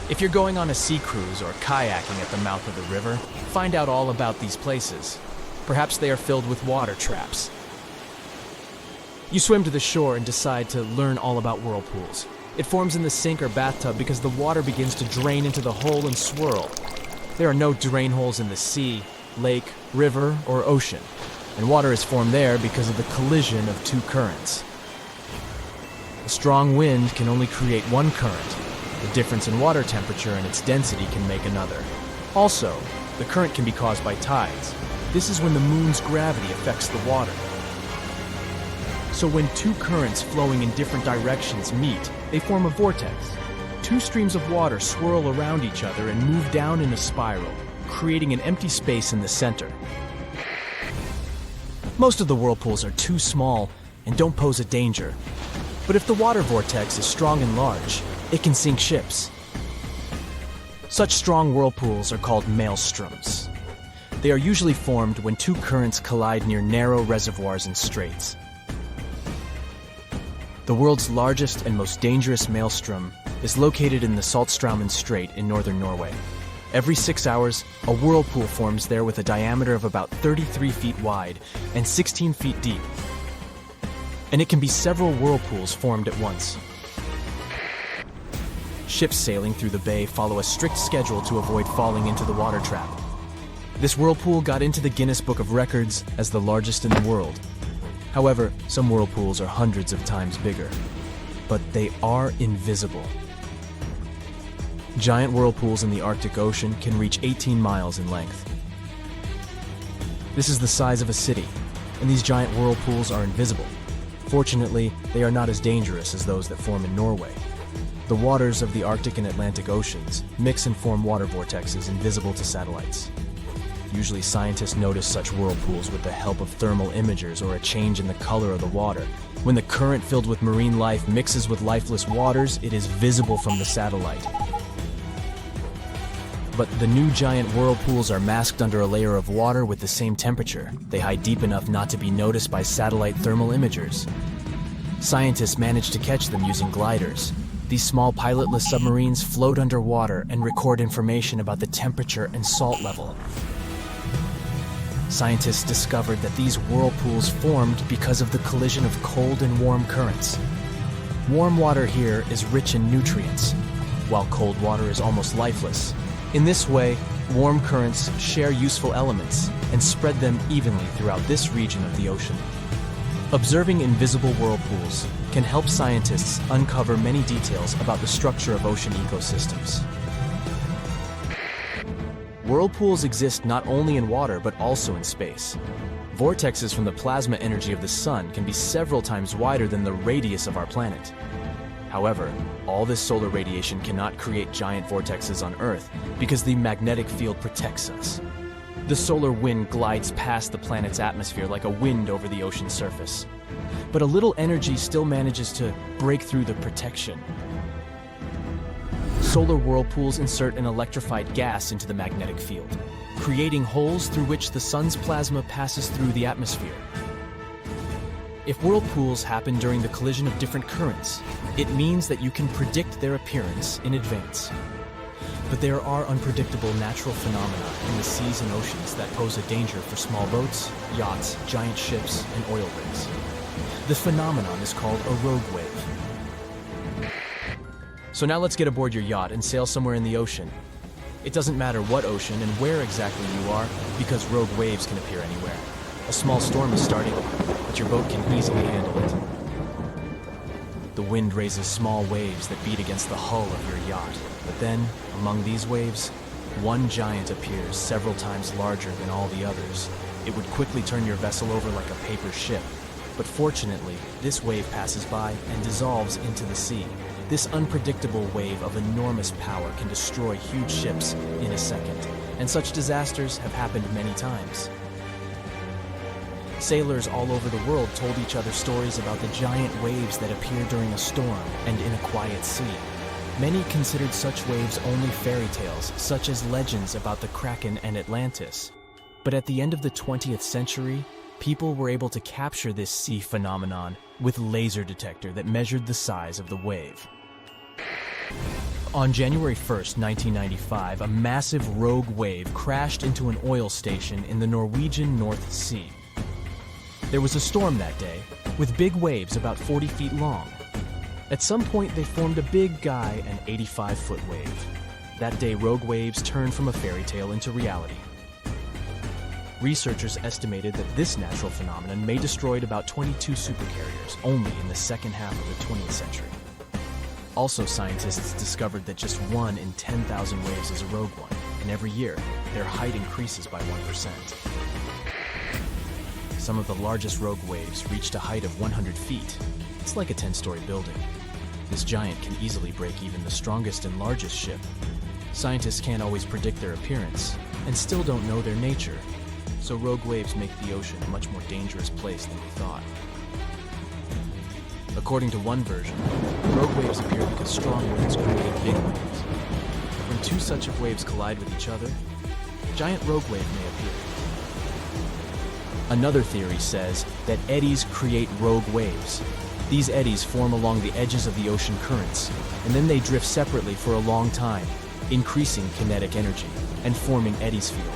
If you're going on a sea cruise or kayaking at the mouth of the river, find out all about these places. Perhaps they are filled with water traps. You swim to the shore and decide to learn all about whirlpools. It forms in the sink or bathtub because the water begins to drain into the hole and swirl. There are no drain holes in the sea, lake, river, or ocean, and water is formed there because of the collision of two currents. A strong wind can only create one current. The difference in water temperature and its density can make another. Also, the current can be caused by tides. This is when the moon's gravity affects the water. So when two currents flowing in different directions meet, they form a vortex. Two streams of water swirl around each other and move down in a spiral, creating an empty space in the center. Most of the whirlpools are too small and don't pose a danger. But if the water vortex is strong and large, it can sink ships. Such strong whirlpools are called maelstroms. They are usually formed when two currents collide near narrow reservoirs and straits. The world's largest and most dangerous maelstrom is located in the Saltstraumen Strait in northern Norway. Every 6 hours, a whirlpool forms there with a diameter of about 33 feet wide and 16 feet deep. And it can be several whirlpools formed at once. Ships sailing through the bay follow a strict schedule to avoid falling into the water trap. This whirlpool got into the Guinness Book of Records as the largest in the world. However, some whirlpools are hundreds of times bigger, but they are invisible. Giant whirlpools in the Arctic Ocean can reach 18 miles in length. This is the size of a city, and these giant whirlpools are invisible. Fortunately, they are not as dangerous as those that form in Norway. The waters of the Arctic and Atlantic Oceans mix and form water vortexes invisible to satellites. Usually scientists notice such whirlpools with the help of thermal imagers or a change in the color of the water. When the current filled with marine life mixes with lifeless waters, it is visible from the satellite. But the new giant whirlpools are masked under a layer of water with the same temperature. They hide deep enough not to be noticed by satellite thermal imagers. Scientists manage to catch them using gliders. These small pilotless submarines float underwater and record information about the temperature and salt level. Scientists discovered that these whirlpools formed because of the collision of cold and warm currents. Warm water here is rich in nutrients, while cold water is almost lifeless. In this way, warm currents share useful elements and spread them evenly throughout this region of the ocean. Observing invisible whirlpools can help scientists uncover many details about the structure of ocean ecosystems. Whirlpools exist not only in water but also in space. Vortexes from the plasma energy of the sun can be several times wider than the radius of our planet. However, all this solar radiation cannot create giant vortexes on Earth because the magnetic field protects us. The solar wind glides past the planet's atmosphere like a wind over the ocean surface. But a little energy still manages to break through the protection. Solar whirlpools insert an electrified gas into the magnetic field, creating holes through which the sun's plasma passes through the atmosphere. If whirlpools happen during the collision of different currents, it means that you can predict their appearance in advance. But there are unpredictable natural phenomena in the seas and oceans that pose a danger for small boats, yachts, giant ships, and oil rigs. The phenomenon is called a rogue wave. So now let's get aboard your yacht and sail somewhere in the ocean. It doesn't matter what ocean and where exactly you are, because rogue waves can appear anywhere. A small storm is starting, but your boat can easily handle it. The wind raises small waves that beat against the hull of your yacht. But then, among these waves, one giant appears several times larger than all the others. It would quickly turn your vessel over like a paper ship. But fortunately, this wave passes by and dissolves into the sea. This unpredictable wave of enormous power can destroy huge ships in a second, and such disasters have happened many times. Sailors all over the world told each other stories about the giant waves that appear during a storm and in a quiet sea. Many considered such waves only fairy tales, such as legends about the Kraken and Atlantis. But at the end of the 20th century, people were able to capture this sea phenomenon with a laser detector that measured the size of the wave. On January 1st, 1995, a massive rogue wave crashed into an oil station in the Norwegian North Sea. There was a storm that day, with big waves about 40 feet long. At some point, they formed a big guy, an 85-foot wave. That day, rogue waves turned from a fairy tale into reality. Researchers estimated that this natural phenomenon may destroyed about 22 supercarriers only in the second half of the 20th century. Also, scientists discovered that just 1 in 10,000 waves is a rogue one, and every year, their height increases by 1%. Some of the largest rogue waves reached a height of 100 feet. It's like a 10-story building. This giant can easily break even the strongest and largest ship. Scientists can't always predict their appearance, and still don't know their nature, so rogue waves make the ocean a much more dangerous place than we thought. According to one version, rogue waves appear because strong winds create big waves. When two such waves collide with each other, a giant rogue wave may appear. Another theory says that eddies create rogue waves. These eddies form along the edges of the ocean currents, and then they drift separately for a long time, increasing kinetic energy and forming Eddy's field.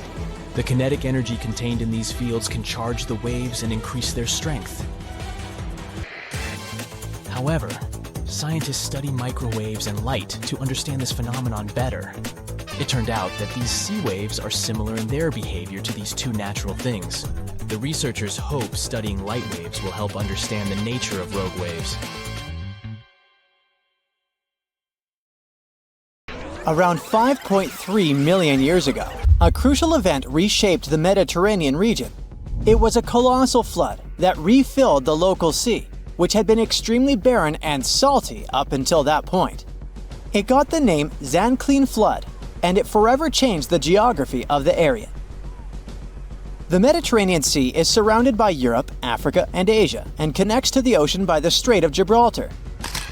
The kinetic energy contained in these fields can charge the waves and increase their strength. However, scientists study microwaves and light to understand this phenomenon better. It turned out that these sea waves are similar in their behavior to these two natural things. The researchers hope studying light waves will help understand the nature of rogue waves. Around 5.3 million years ago, a crucial event reshaped the Mediterranean region. It was a colossal flood that refilled the local sea, which had been extremely barren and salty up until that point. It got the name Zanclean Flood, and it forever changed the geography of the area. The Mediterranean Sea is surrounded by Europe, Africa, and Asia, and connects to the ocean by the Strait of Gibraltar.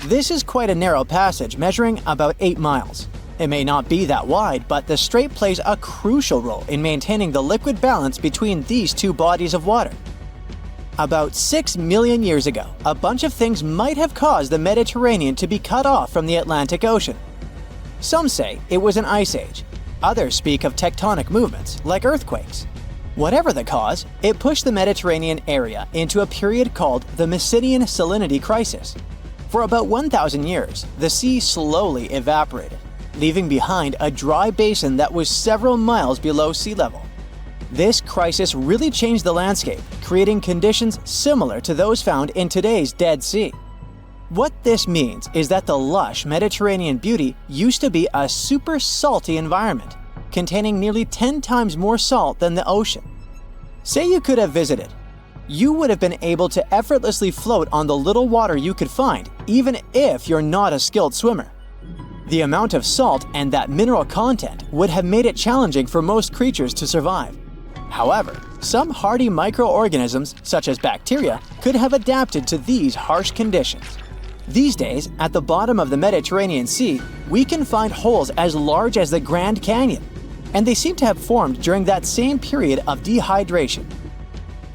This is quite a narrow passage, measuring about 8 miles. It may not be that wide, but the strait plays a crucial role in maintaining the liquid balance between these two bodies of water. About 6 million years ago, a bunch of things might have caused the Mediterranean to be cut off from the Atlantic Ocean. Some say it was an ice age. Others speak of tectonic movements, like earthquakes. Whatever the cause, it pushed the Mediterranean area into a period called the Messinian Salinity Crisis. For about 1,000 years, the sea slowly evaporated, leaving behind a dry basin that was several miles below sea level. This crisis really changed the landscape, creating conditions similar to those found in today's Dead Sea. What this means is that the lush Mediterranean beauty used to be a super salty environment, containing nearly 10 times more salt than the ocean. Say you could have visited. You would have been able to effortlessly float on the little water you could find, even if you're not a skilled swimmer. The amount of salt and that mineral content would have made it challenging for most creatures to survive. However, some hardy microorganisms, such as bacteria, could have adapted to these harsh conditions. These days, at the bottom of the Mediterranean Sea, we can find holes as large as the Grand Canyon, and they seem to have formed during that same period of dehydration.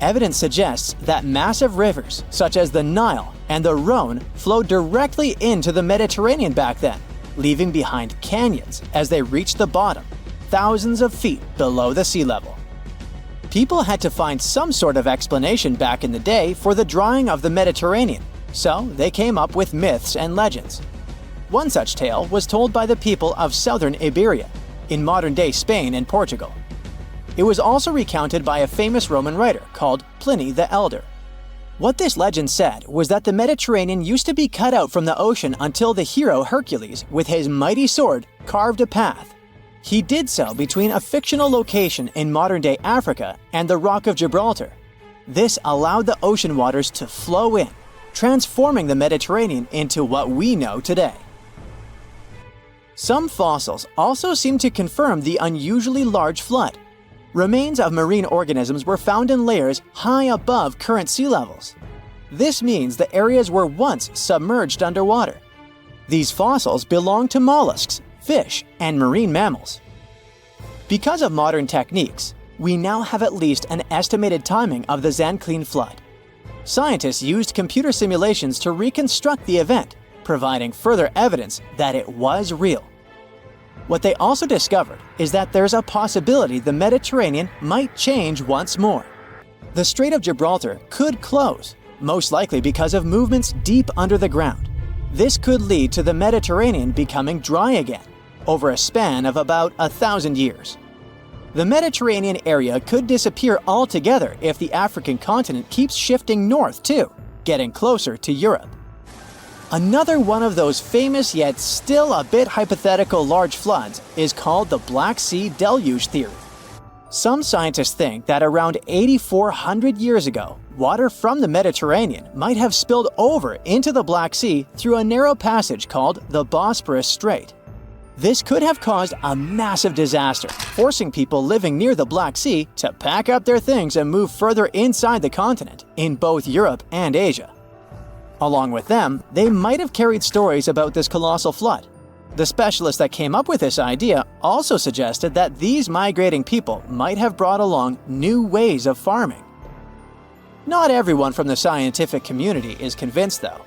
Evidence suggests that massive rivers, such as the Nile and the Rhone, flowed directly into the Mediterranean back then, leaving behind canyons as they reached the bottom, thousands of feet below the sea level. People had to find some sort of explanation back in the day for the drying of the Mediterranean, so they came up with myths and legends. One such tale was told by the people of southern Iberia, in modern-day Spain and Portugal. It was also recounted by a famous Roman writer called Pliny the Elder. What this legend said was that the Mediterranean used to be cut out from the ocean until the hero Hercules, with his mighty sword, carved a path. He did so between a fictional location in modern-day Africa and the Rock of Gibraltar. This allowed the ocean waters to flow in, transforming the Mediterranean into what we know today. Some fossils also seem to confirm the unusually large flood. Remains of marine organisms were found in layers high above current sea levels. This means the areas were once submerged underwater. These fossils belong to mollusks, fish, and marine mammals. Because of modern techniques, we now have at least an estimated timing of the Zanclean flood. Scientists used computer simulations to reconstruct the event, providing further evidence that it was real. What they also discovered is that there's a possibility the Mediterranean might change once more. The Strait of Gibraltar could close, most likely because of movements deep under the ground. This could lead to the Mediterranean becoming dry again, over a span of about 1,000 years. The Mediterranean area could disappear altogether if the African continent keeps shifting north too, getting closer to Europe. Another one of those famous yet still a bit hypothetical large floods is called the Black Sea Deluge theory. Some scientists think that around 8,400 years ago, water from the Mediterranean might have spilled over into the Black Sea through a narrow passage called the Bosporus Strait. This could have caused a massive disaster, forcing people living near the Black Sea to pack up their things and move further inside the continent, in both Europe and Asia. Along with them, they might have carried stories about this colossal flood. The specialist that came up with this idea also suggested that these migrating people might have brought along new ways of farming. Not everyone from the scientific community is convinced though.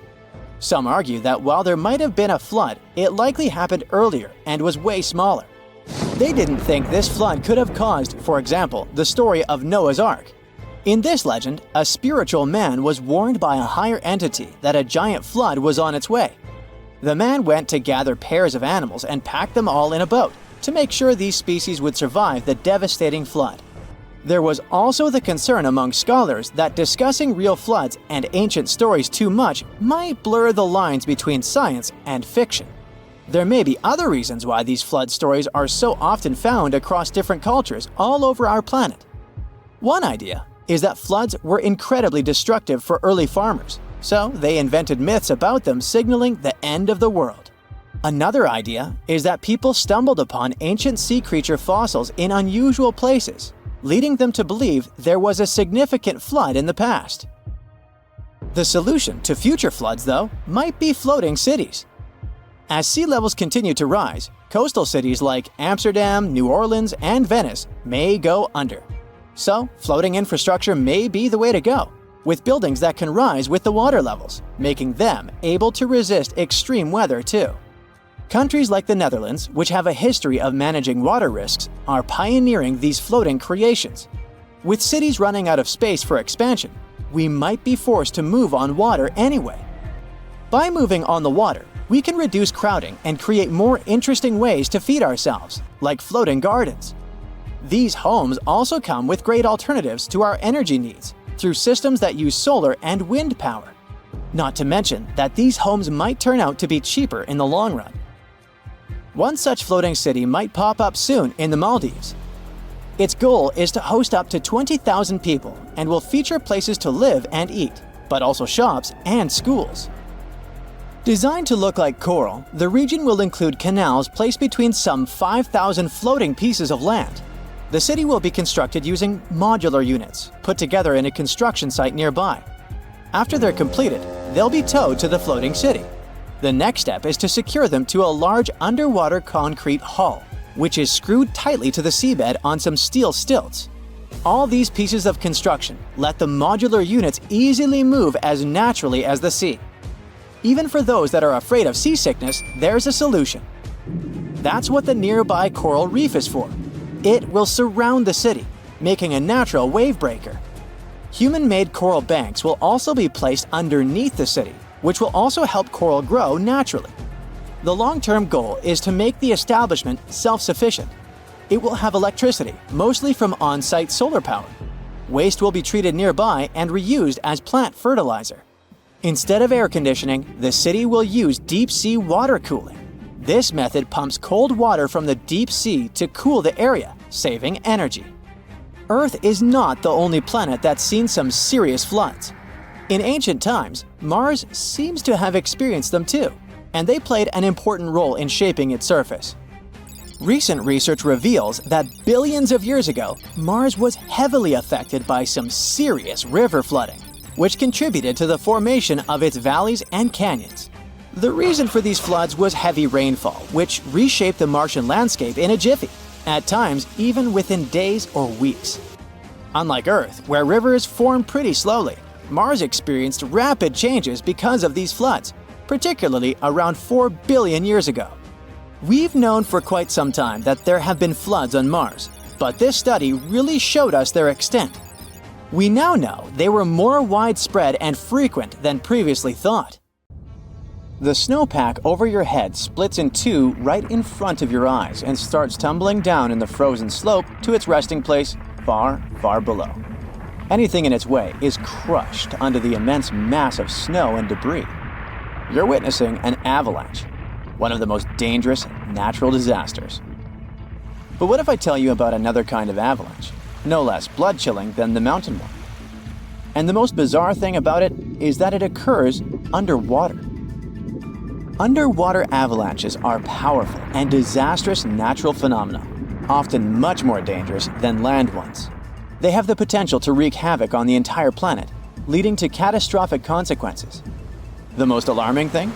Some argue that while there might have been a flood, it likely happened earlier and was way smaller. They didn't think this flood could have caused, for example, the story of Noah's Ark. In this legend, a spiritual man was warned by a higher entity that a giant flood was on its way. The man went to gather pairs of animals and pack them all in a boat to make sure these species would survive the devastating flood. There was also the concern among scholars that discussing real floods and ancient stories too much might blur the lines between science and fiction. There may be other reasons why these flood stories are so often found across different cultures all over our planet. One idea is that floods were incredibly destructive for early farmers, so they invented myths about them signaling the end of the world. Another idea is that people stumbled upon ancient sea creature fossils in unusual places, leading them to believe there was a significant flood in the past. The solution to future floods, though, might be floating cities. As sea levels continue to rise, coastal cities like Amsterdam, New Orleans, and Venice may go under. So, floating infrastructure may be the way to go, with buildings that can rise with the water levels, making them able to resist extreme weather too. Countries like the Netherlands, which have a history of managing water risks, are pioneering these floating creations. With cities running out of space for expansion, we might be forced to move on water anyway. By moving on the water, we can reduce crowding and create more interesting ways to feed ourselves, like floating gardens. These homes also come with great alternatives to our energy needs through systems that use solar and wind power. Not to mention that these homes might turn out to be cheaper in the long run. One such floating city might pop up soon in the Maldives. Its goal is to host up to 20,000 people and will feature places to live and eat, but also shops and schools. Designed to look like coral, the region will include canals placed between some 5,000 floating pieces of land. The city will be constructed using modular units, put together in a construction site nearby. After they're completed, they'll be towed to the floating city. The next step is to secure them to a large underwater concrete hull, which is screwed tightly to the seabed on some steel stilts. All these pieces of construction let the modular units easily move as naturally as the sea. Even for those that are afraid of seasickness, there's a solution. That's what the nearby coral reef is for. It will surround the city, making a natural wave breaker. Human-made coral banks will also be placed underneath the city, which will also help coral grow naturally. The long-term goal is to make the establishment self-sufficient. It will have electricity, mostly from on-site solar power. Waste will be treated nearby and reused as plant fertilizer. Instead of air conditioning, the city will use deep-sea water cooling. This method pumps cold water from the deep sea to cool the area, saving energy. Earth is not the only planet that's seen some serious floods. In ancient times, Mars seems to have experienced them too, and they played an important role in shaping its surface. Recent research reveals that billions of years ago, Mars was heavily affected by some serious river flooding, which contributed to the formation of its valleys and canyons. The reason for these floods was heavy rainfall, which reshaped the Martian landscape in a jiffy, at times even within days or weeks. Unlike Earth, where rivers form pretty slowly, Mars experienced rapid changes because of these floods, particularly around 4 billion years ago. We've known for quite some time that there have been floods on Mars, but this study really showed us their extent. We now know they were more widespread and frequent than previously thought. The snowpack over your head splits in two right in front of your eyes and starts tumbling down in the frozen slope to its resting place far, far below. Anything in its way is crushed under the immense mass of snow and debris. You're witnessing an avalanche, one of the most dangerous natural disasters. But what if I tell you about another kind of avalanche, no less blood-chilling than the mountain one? And the most bizarre thing about it is that it occurs underwater. Underwater avalanches are powerful and disastrous natural phenomena, often much more dangerous than land ones. They have the potential to wreak havoc on the entire planet, leading to catastrophic consequences. The most alarming thing?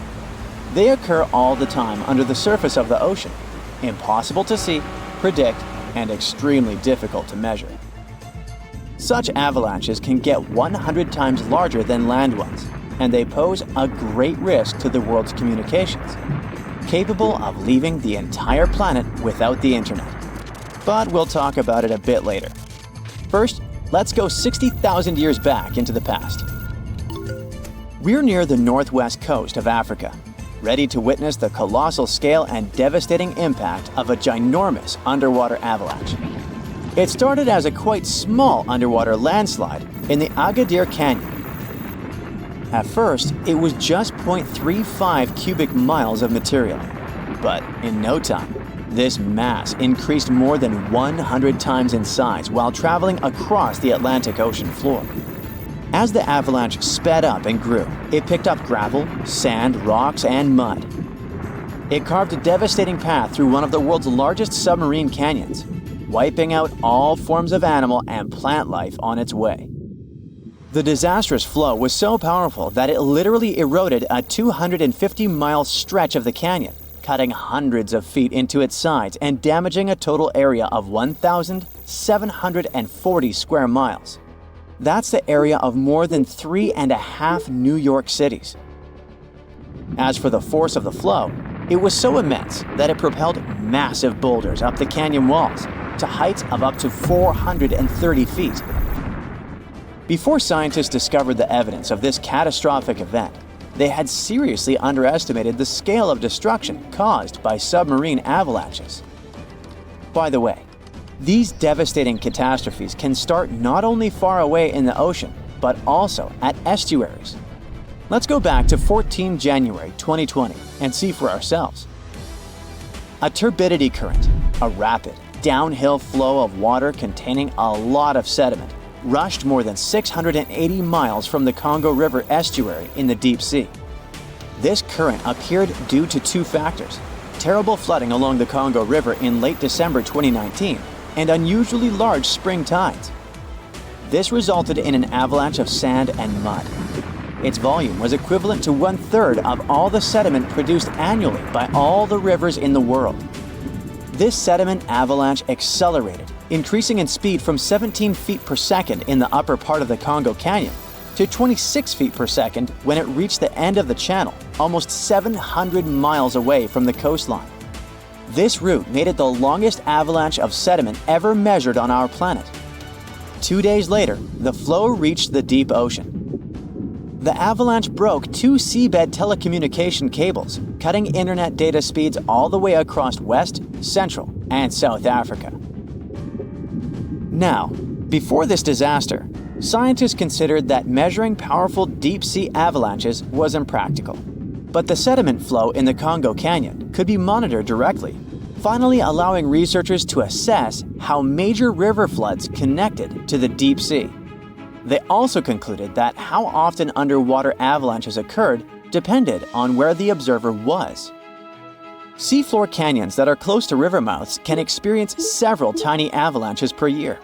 They occur all the time under the surface of the ocean, impossible to see, predict, and extremely difficult to measure. Such avalanches can get 100 times larger than land ones, and they pose a great risk to the world's communications, capable of leaving the entire planet without the internet. But we'll talk about it a bit later. First, let's go 60,000 years back into the past. We're near the northwest coast of Africa, ready to witness the colossal scale and devastating impact of a ginormous underwater avalanche. It started as a quite small underwater landslide in the Agadir Canyon. At first, it was just 0.35 cubic miles of material, but in no time, this mass increased more than 100 times in size while traveling across the Atlantic Ocean floor. As the avalanche sped up and grew, it picked up gravel, sand, rocks, and mud. It carved a devastating path through one of the world's largest submarine canyons, wiping out all forms of animal and plant life on its way. The disastrous flow was so powerful that it literally eroded a 250-mile stretch of the canyon, cutting hundreds of feet into its sides and damaging a total area of 1,740 square miles. That's the area of more than 3.5 New York cities. As for the force of the flow, it was so immense that it propelled massive boulders up the canyon walls to heights of up to 430 feet. Before scientists discovered the evidence of this catastrophic event, they had seriously underestimated the scale of destruction caused by submarine avalanches. By the way, these devastating catastrophes can start not only far away in the ocean, but also at estuaries. Let's go back to 14 January 2020 and see for ourselves. A turbidity current, a rapid, downhill flow of water containing a lot of sediment, rushed more than 680 miles from the Congo River estuary in the deep sea. This current appeared due to two factors: terrible flooding along the Congo River in late December 2019 and unusually large spring tides. This resulted in an avalanche of sand and mud. Its volume was equivalent to 1/3 of all the sediment produced annually by all the rivers in the world. This sediment avalanche accelerated, increasing in speed from 17 feet per second in the upper part of the Congo Canyon to 26 feet per second when it reached the end of the channel, almost 700 miles away from the coastline. This route made it the longest avalanche of sediment ever measured on our planet. 2 days later, the flow reached the deep ocean. The avalanche broke 2 seabed telecommunication cables, cutting internet data speeds all the way across West, Central, and South Africa. Now, before this disaster, scientists considered that measuring powerful deep-sea avalanches was impractical. But the sediment flow in the Congo Canyon could be monitored directly, finally allowing researchers to assess how major river floods connected to the deep sea. They also concluded that how often underwater avalanches occurred depended on where the observer was. Seafloor canyons that are close to river mouths can experience several tiny avalanches per year.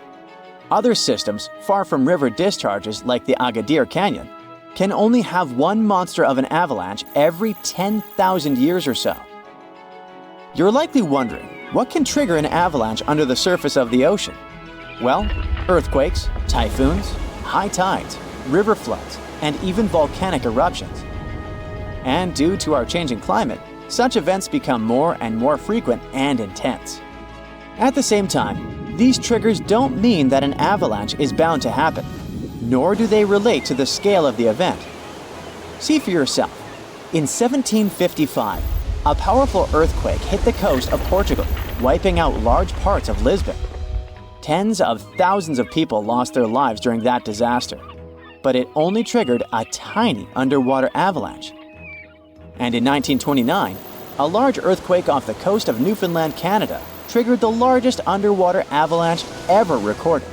Other systems, far from river discharges like the Agadir Canyon, can only have one monster of an avalanche every 10,000 years or so. You're likely wondering, what can trigger an avalanche under the surface of the ocean? Well, earthquakes, typhoons, high tides, river floods, and even volcanic eruptions. And due to our changing climate, such events become more and more frequent and intense. At the same time, these triggers don't mean that an avalanche is bound to happen, nor do they relate to the scale of the event. See for yourself. In 1755, a powerful earthquake hit the coast of Portugal, wiping out large parts of Lisbon. Tens of thousands of people lost their lives during that disaster, but it only triggered a tiny underwater avalanche. And in 1929, a large earthquake off the coast of Newfoundland, Canada, triggered the largest underwater avalanche ever recorded.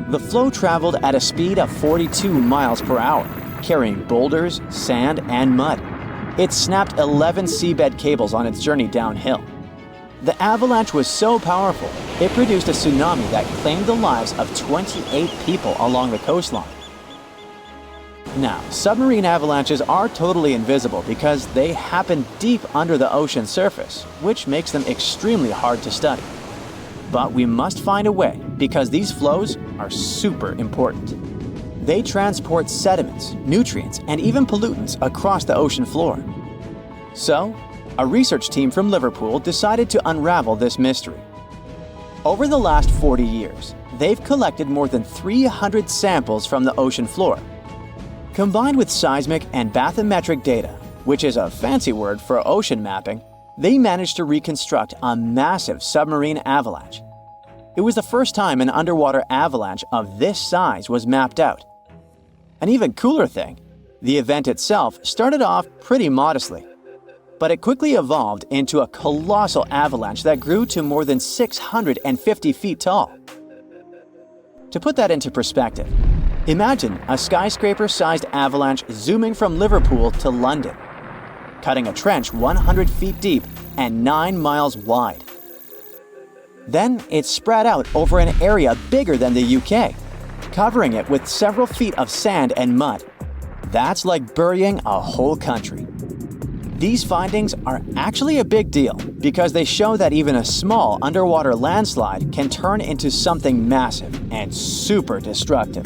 The flow traveled at a speed of 42 miles per hour, carrying boulders, sand, and mud. It snapped 11 seabed cables on its journey downhill. The avalanche was so powerful, it produced a tsunami that claimed the lives of 28 people along the coastline. Now, submarine avalanches are totally invisible because they happen deep under the ocean surface, which makes them extremely hard to study. But we must find a way because these flows are super important. They transport sediments, nutrients, and even pollutants across the ocean floor. So, a research team from Liverpool decided to unravel this mystery. Over the last 40 years, they've collected more than 300 samples from the ocean floor. Combined with seismic and bathymetric data, which is a fancy word for ocean mapping, they managed to reconstruct a massive submarine avalanche. It was the first time an underwater avalanche of this size was mapped out. An even cooler thing, the event itself started off pretty modestly, but it quickly evolved into a colossal avalanche that grew to more than 650 feet tall. To put that into perspective, imagine a skyscraper-sized avalanche zooming from Liverpool to London, cutting a trench 100 feet deep and 9 miles wide. Then it spread out over an area bigger than the UK, covering it with several feet of sand and mud. That's like burying a whole country. These findings are actually a big deal because they show that even a small underwater landslide can turn into something massive and super destructive.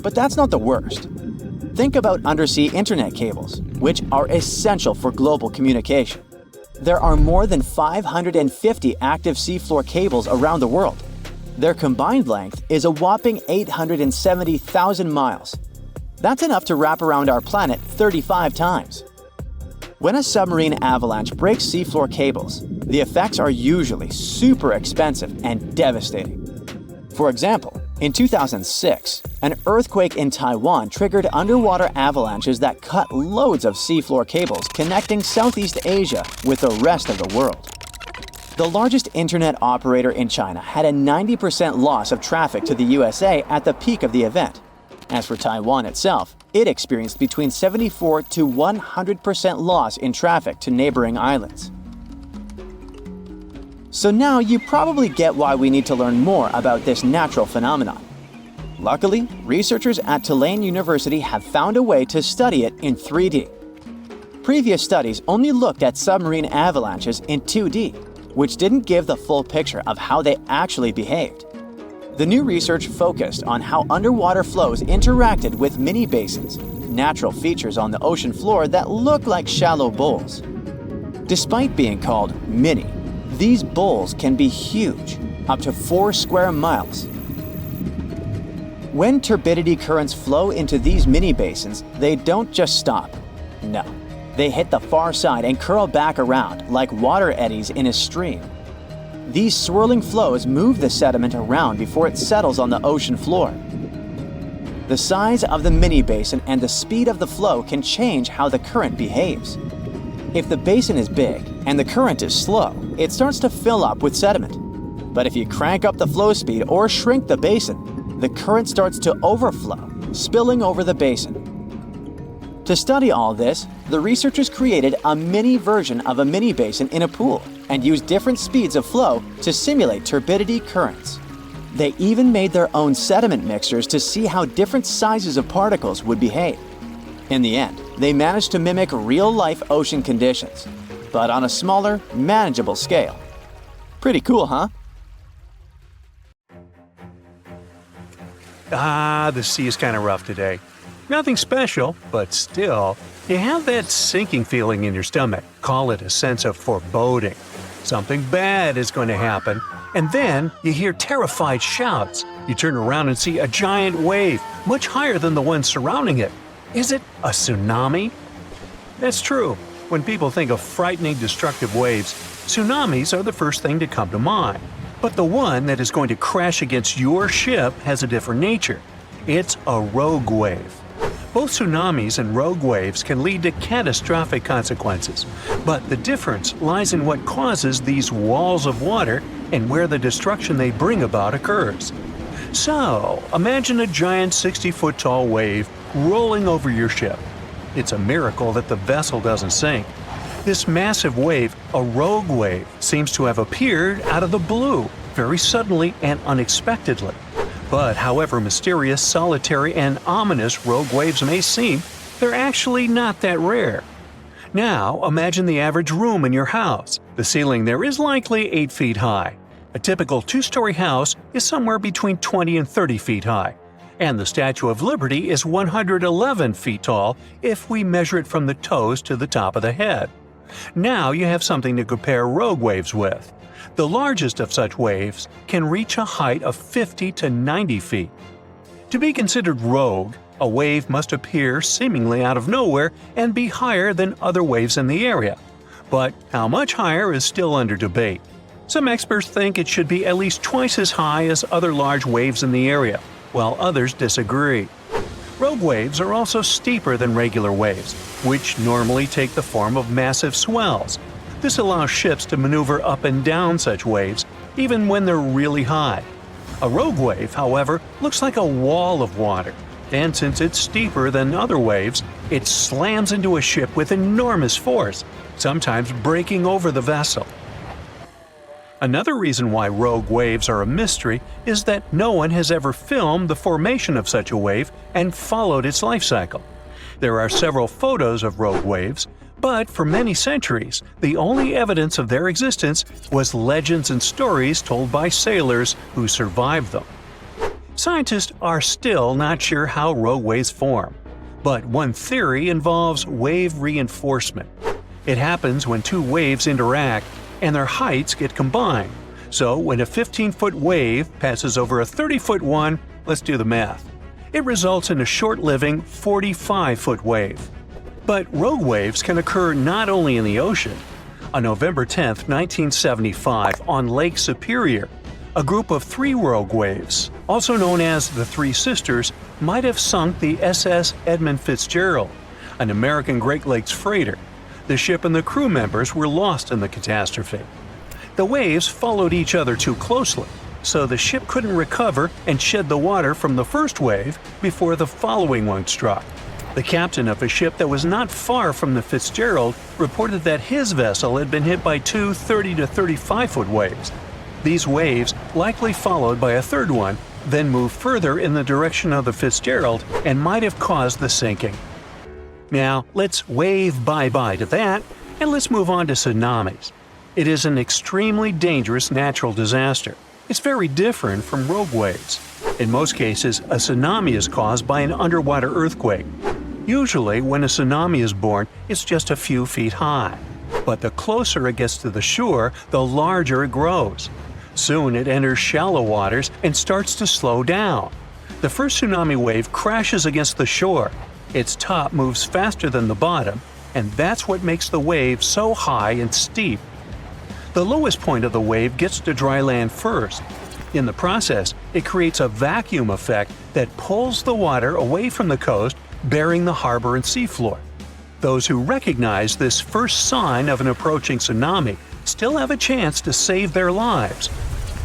But that's not the worst. Think about undersea internet cables, which are essential for global communication. There are more than 550 active seafloor cables around the world. Their combined length is a whopping 870,000 miles. That's enough to wrap around our planet 35 times. When a submarine avalanche breaks seafloor cables, the effects are usually super expensive and devastating. For example, in 2006, an earthquake in Taiwan triggered underwater avalanches that cut loads of seafloor cables connecting Southeast Asia with the rest of the world. The largest internet operator in China had a 90% loss of traffic to the USA at the peak of the event. As for Taiwan itself, it experienced between 74 to 100% loss in traffic to neighboring islands. So now you probably get why we need to learn more about this natural phenomenon. Luckily, researchers at Tulane University have found a way to study it in 3D. Previous studies only looked at submarine avalanches in 2D, which didn't give the full picture of how they actually behaved. The new research focused on how underwater flows interacted with mini basins, natural features on the ocean floor that look like shallow bowls. Despite being called mini, these bowls can be huge, up to 4 square miles. When turbidity currents flow into these mini basins, they don't just stop. No, they hit the far side and curl back around like water eddies in a stream. These swirling flows move the sediment around before it settles on the ocean floor. The size of the mini basin and the speed of the flow can change how the current behaves. If the basin is big and the current is slow, it starts to fill up with sediment. But if you crank up the flow speed or shrink the basin, the current starts to overflow, spilling over the basin. To study all this, the researchers created a mini version of a mini basin in a pool and used different speeds of flow to simulate turbidity currents. They even made their own sediment mixtures to see how different sizes of particles would behave. In the end, they managed to mimic real-life ocean conditions, but on a smaller, manageable scale. Pretty cool, huh? The sea is kind of rough today. Nothing special, but still, you have that sinking feeling in your stomach. Call it a sense of foreboding. Something bad is going to happen, and then you hear terrified shouts. You turn around and see a giant wave, much higher than the one surrounding it. Is it a tsunami? That's true. When people think of frightening, destructive waves, tsunamis are the first thing to come to mind. But the one that is going to crash against your ship has a different nature. It's a rogue wave. Both tsunamis and rogue waves can lead to catastrophic consequences, but the difference lies in what causes these walls of water and where the destruction they bring about occurs. So, imagine a giant 60-foot tall wave rolling over your ship. It's a miracle that the vessel doesn't sink. This massive wave, a rogue wave, seems to have appeared out of the blue, very suddenly and unexpectedly. But however mysterious, solitary, and ominous rogue waves may seem, they're actually not that rare. Now, imagine the average room in your house. The ceiling there is likely 8 feet high. A typical 2-story house is somewhere between 20 and 30 feet high. And the Statue of Liberty is 111 feet tall if we measure it from the toes to the top of the head. Now you have something to compare rogue waves with. The largest of such waves can reach a height of 50 to 90 feet. To be considered rogue, a wave must appear seemingly out of nowhere and be higher than other waves in the area. But how much higher is still under debate. Some experts think it should be at least twice as high as other large waves in the area, while others disagree. Rogue waves are also steeper than regular waves, which normally take the form of massive swells. This allows ships to maneuver up and down such waves, even when they're really high. A rogue wave, however, looks like a wall of water, and since it's steeper than other waves, it slams into a ship with enormous force, sometimes breaking over the vessel. Another reason why rogue waves are a mystery is that no one has ever filmed the formation of such a wave and followed its life cycle. There are several photos of rogue waves, but for many centuries, the only evidence of their existence was legends and stories told by sailors who survived them. Scientists are still not sure how rogue waves form, but one theory involves wave reinforcement. It happens when two waves interact and their heights get combined. So when a 15-foot wave passes over a 30-foot one, let's do the math. It results in a short-living 45-foot wave. But rogue waves can occur not only in the ocean. On November 10, 1975, on Lake Superior, a group of 3 rogue waves, also known as the Three Sisters, might have sunk the SS Edmund Fitzgerald, an American Great Lakes freighter. The ship and the crew members were lost in the catastrophe. The waves followed each other too closely, so the ship couldn't recover and shed the water from the first wave before the following one struck. The captain of a ship that was not far from the Fitzgerald reported that his vessel had been hit by 2 30 to 35-foot waves. These waves, likely followed by a third one, then moved further in the direction of the Fitzgerald and might have caused the sinking. Now, let's wave bye-bye to that, and let's move on to tsunamis. It is an extremely dangerous natural disaster. It's very different from rogue waves. In most cases, a tsunami is caused by an underwater earthquake. Usually, when a tsunami is born, it's just a few feet high. But the closer it gets to the shore, the larger it grows. Soon it enters shallow waters and starts to slow down. The first tsunami wave crashes against the shore. Its top moves faster than the bottom, and that's what makes the wave so high and steep. The lowest point of the wave gets to dry land first. In the process, it creates a vacuum effect that pulls the water away from the coast, burying the harbor and seafloor. Those who recognize this first sign of an approaching tsunami still have a chance to save their lives.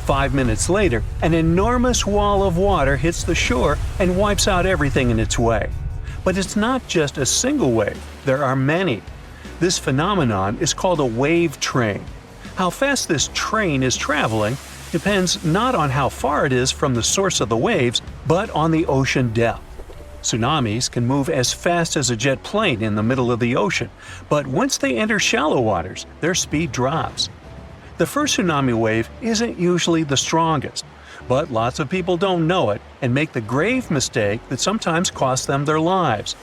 5 minutes later, an enormous wall of water hits the shore and wipes out everything in its way. But it's not just a single wave, there are many. This phenomenon is called a wave train. How fast this train is traveling depends not on how far it is from the source of the waves, but on the ocean depth. Tsunamis can move as fast as a jet plane in the middle of the ocean, but once they enter shallow waters, their speed drops. The first tsunami wave isn't usually the strongest, but lots of people don't know it and make the grave mistake that sometimes costs them their lives.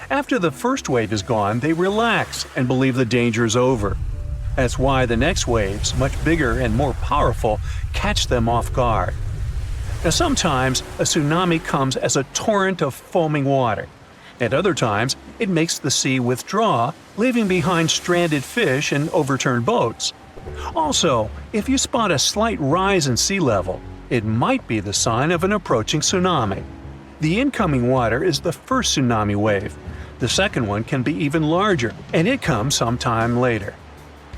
After the first wave is gone, they relax and believe the danger is over. That's why the next waves, much bigger and more powerful, catch them off guard. Now sometimes a tsunami comes as a torrent of foaming water. At other times, it makes the sea withdraw, leaving behind stranded fish and overturned boats. Also, if you spot a slight rise in sea level, it might be the sign of an approaching tsunami. The incoming water is the first tsunami wave. The second one can be even larger, and it comes sometime later.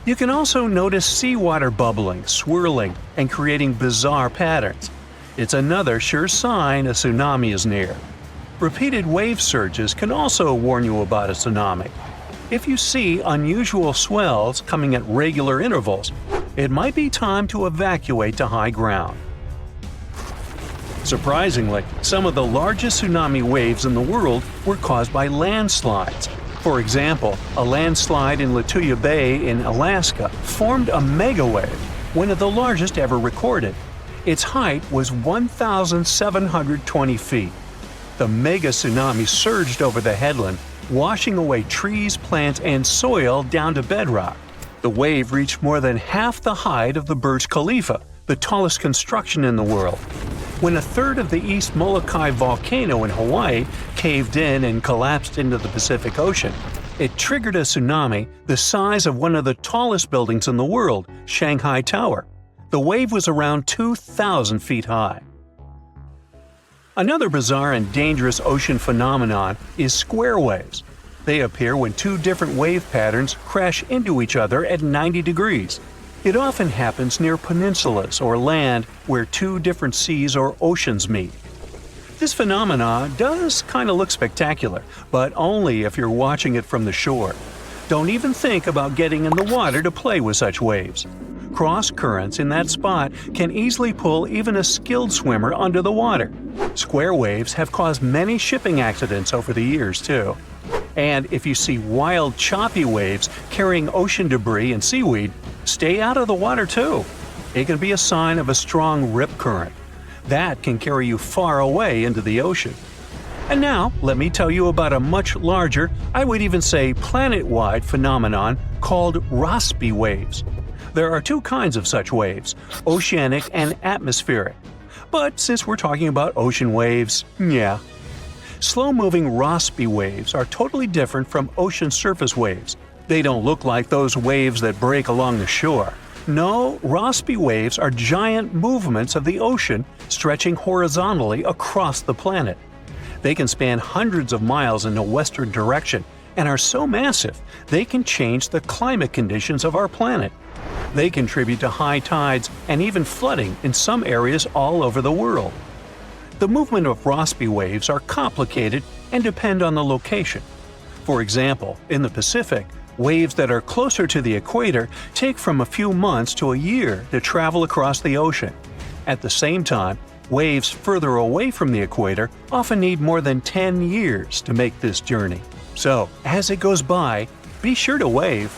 You can also notice seawater bubbling, swirling, and creating bizarre patterns. It's another sure sign a tsunami is near. Repeated wave surges can also warn you about a tsunami. If you see unusual swells coming at regular intervals, it might be time to evacuate to high ground. Surprisingly, some of the largest tsunami waves in the world were caused by landslides. For example, a landslide in Lituya Bay in Alaska formed a megawave, one of the largest ever recorded. Its height was 1,720 feet. The mega tsunami surged over the headland, washing away trees, plants, and soil down to bedrock. The wave reached more than half the height of the Burj Khalifa, the tallest construction in the world. When a third of the East Molokai volcano in Hawaii caved in and collapsed into the Pacific Ocean, it triggered a tsunami the size of one of the tallest buildings in the world, Shanghai Tower. The wave was around 2,000 feet high. Another bizarre and dangerous ocean phenomenon is square waves. They appear when two different wave patterns crash into each other at 90 degrees. It often happens near peninsulas or land where two different seas or oceans meet. This phenomenon does kind of look spectacular, but only if you're watching it from the shore. Don't even think about getting in the water to play with such waves. Cross currents in that spot can easily pull even a skilled swimmer under the water. Square waves have caused many shipping accidents over the years, too. And if you see wild, choppy waves carrying ocean debris and seaweed, stay out of the water, too. It can be a sign of a strong rip current. That can carry you far away into the ocean. And now, let me tell you about a much larger, I would even say planet-wide phenomenon called Rossby waves. There are two kinds of such waves, oceanic and atmospheric. But since we're talking about ocean waves, yeah. Slow-moving Rossby waves are totally different from ocean surface waves. They don't look like those waves that break along the shore. No, Rossby waves are giant movements of the ocean stretching horizontally across the planet. They can span hundreds of miles in a western direction and are so massive they can change the climate conditions of our planet. They contribute to high tides and even flooding in some areas all over the world. The movement of Rossby waves are complicated and depend on the location. For example, in the Pacific, waves that are closer to the equator take from a few months to a year to travel across the ocean. At the same time, waves further away from the equator often need more than 10 years to make this journey. So, as it goes by, be sure to wave.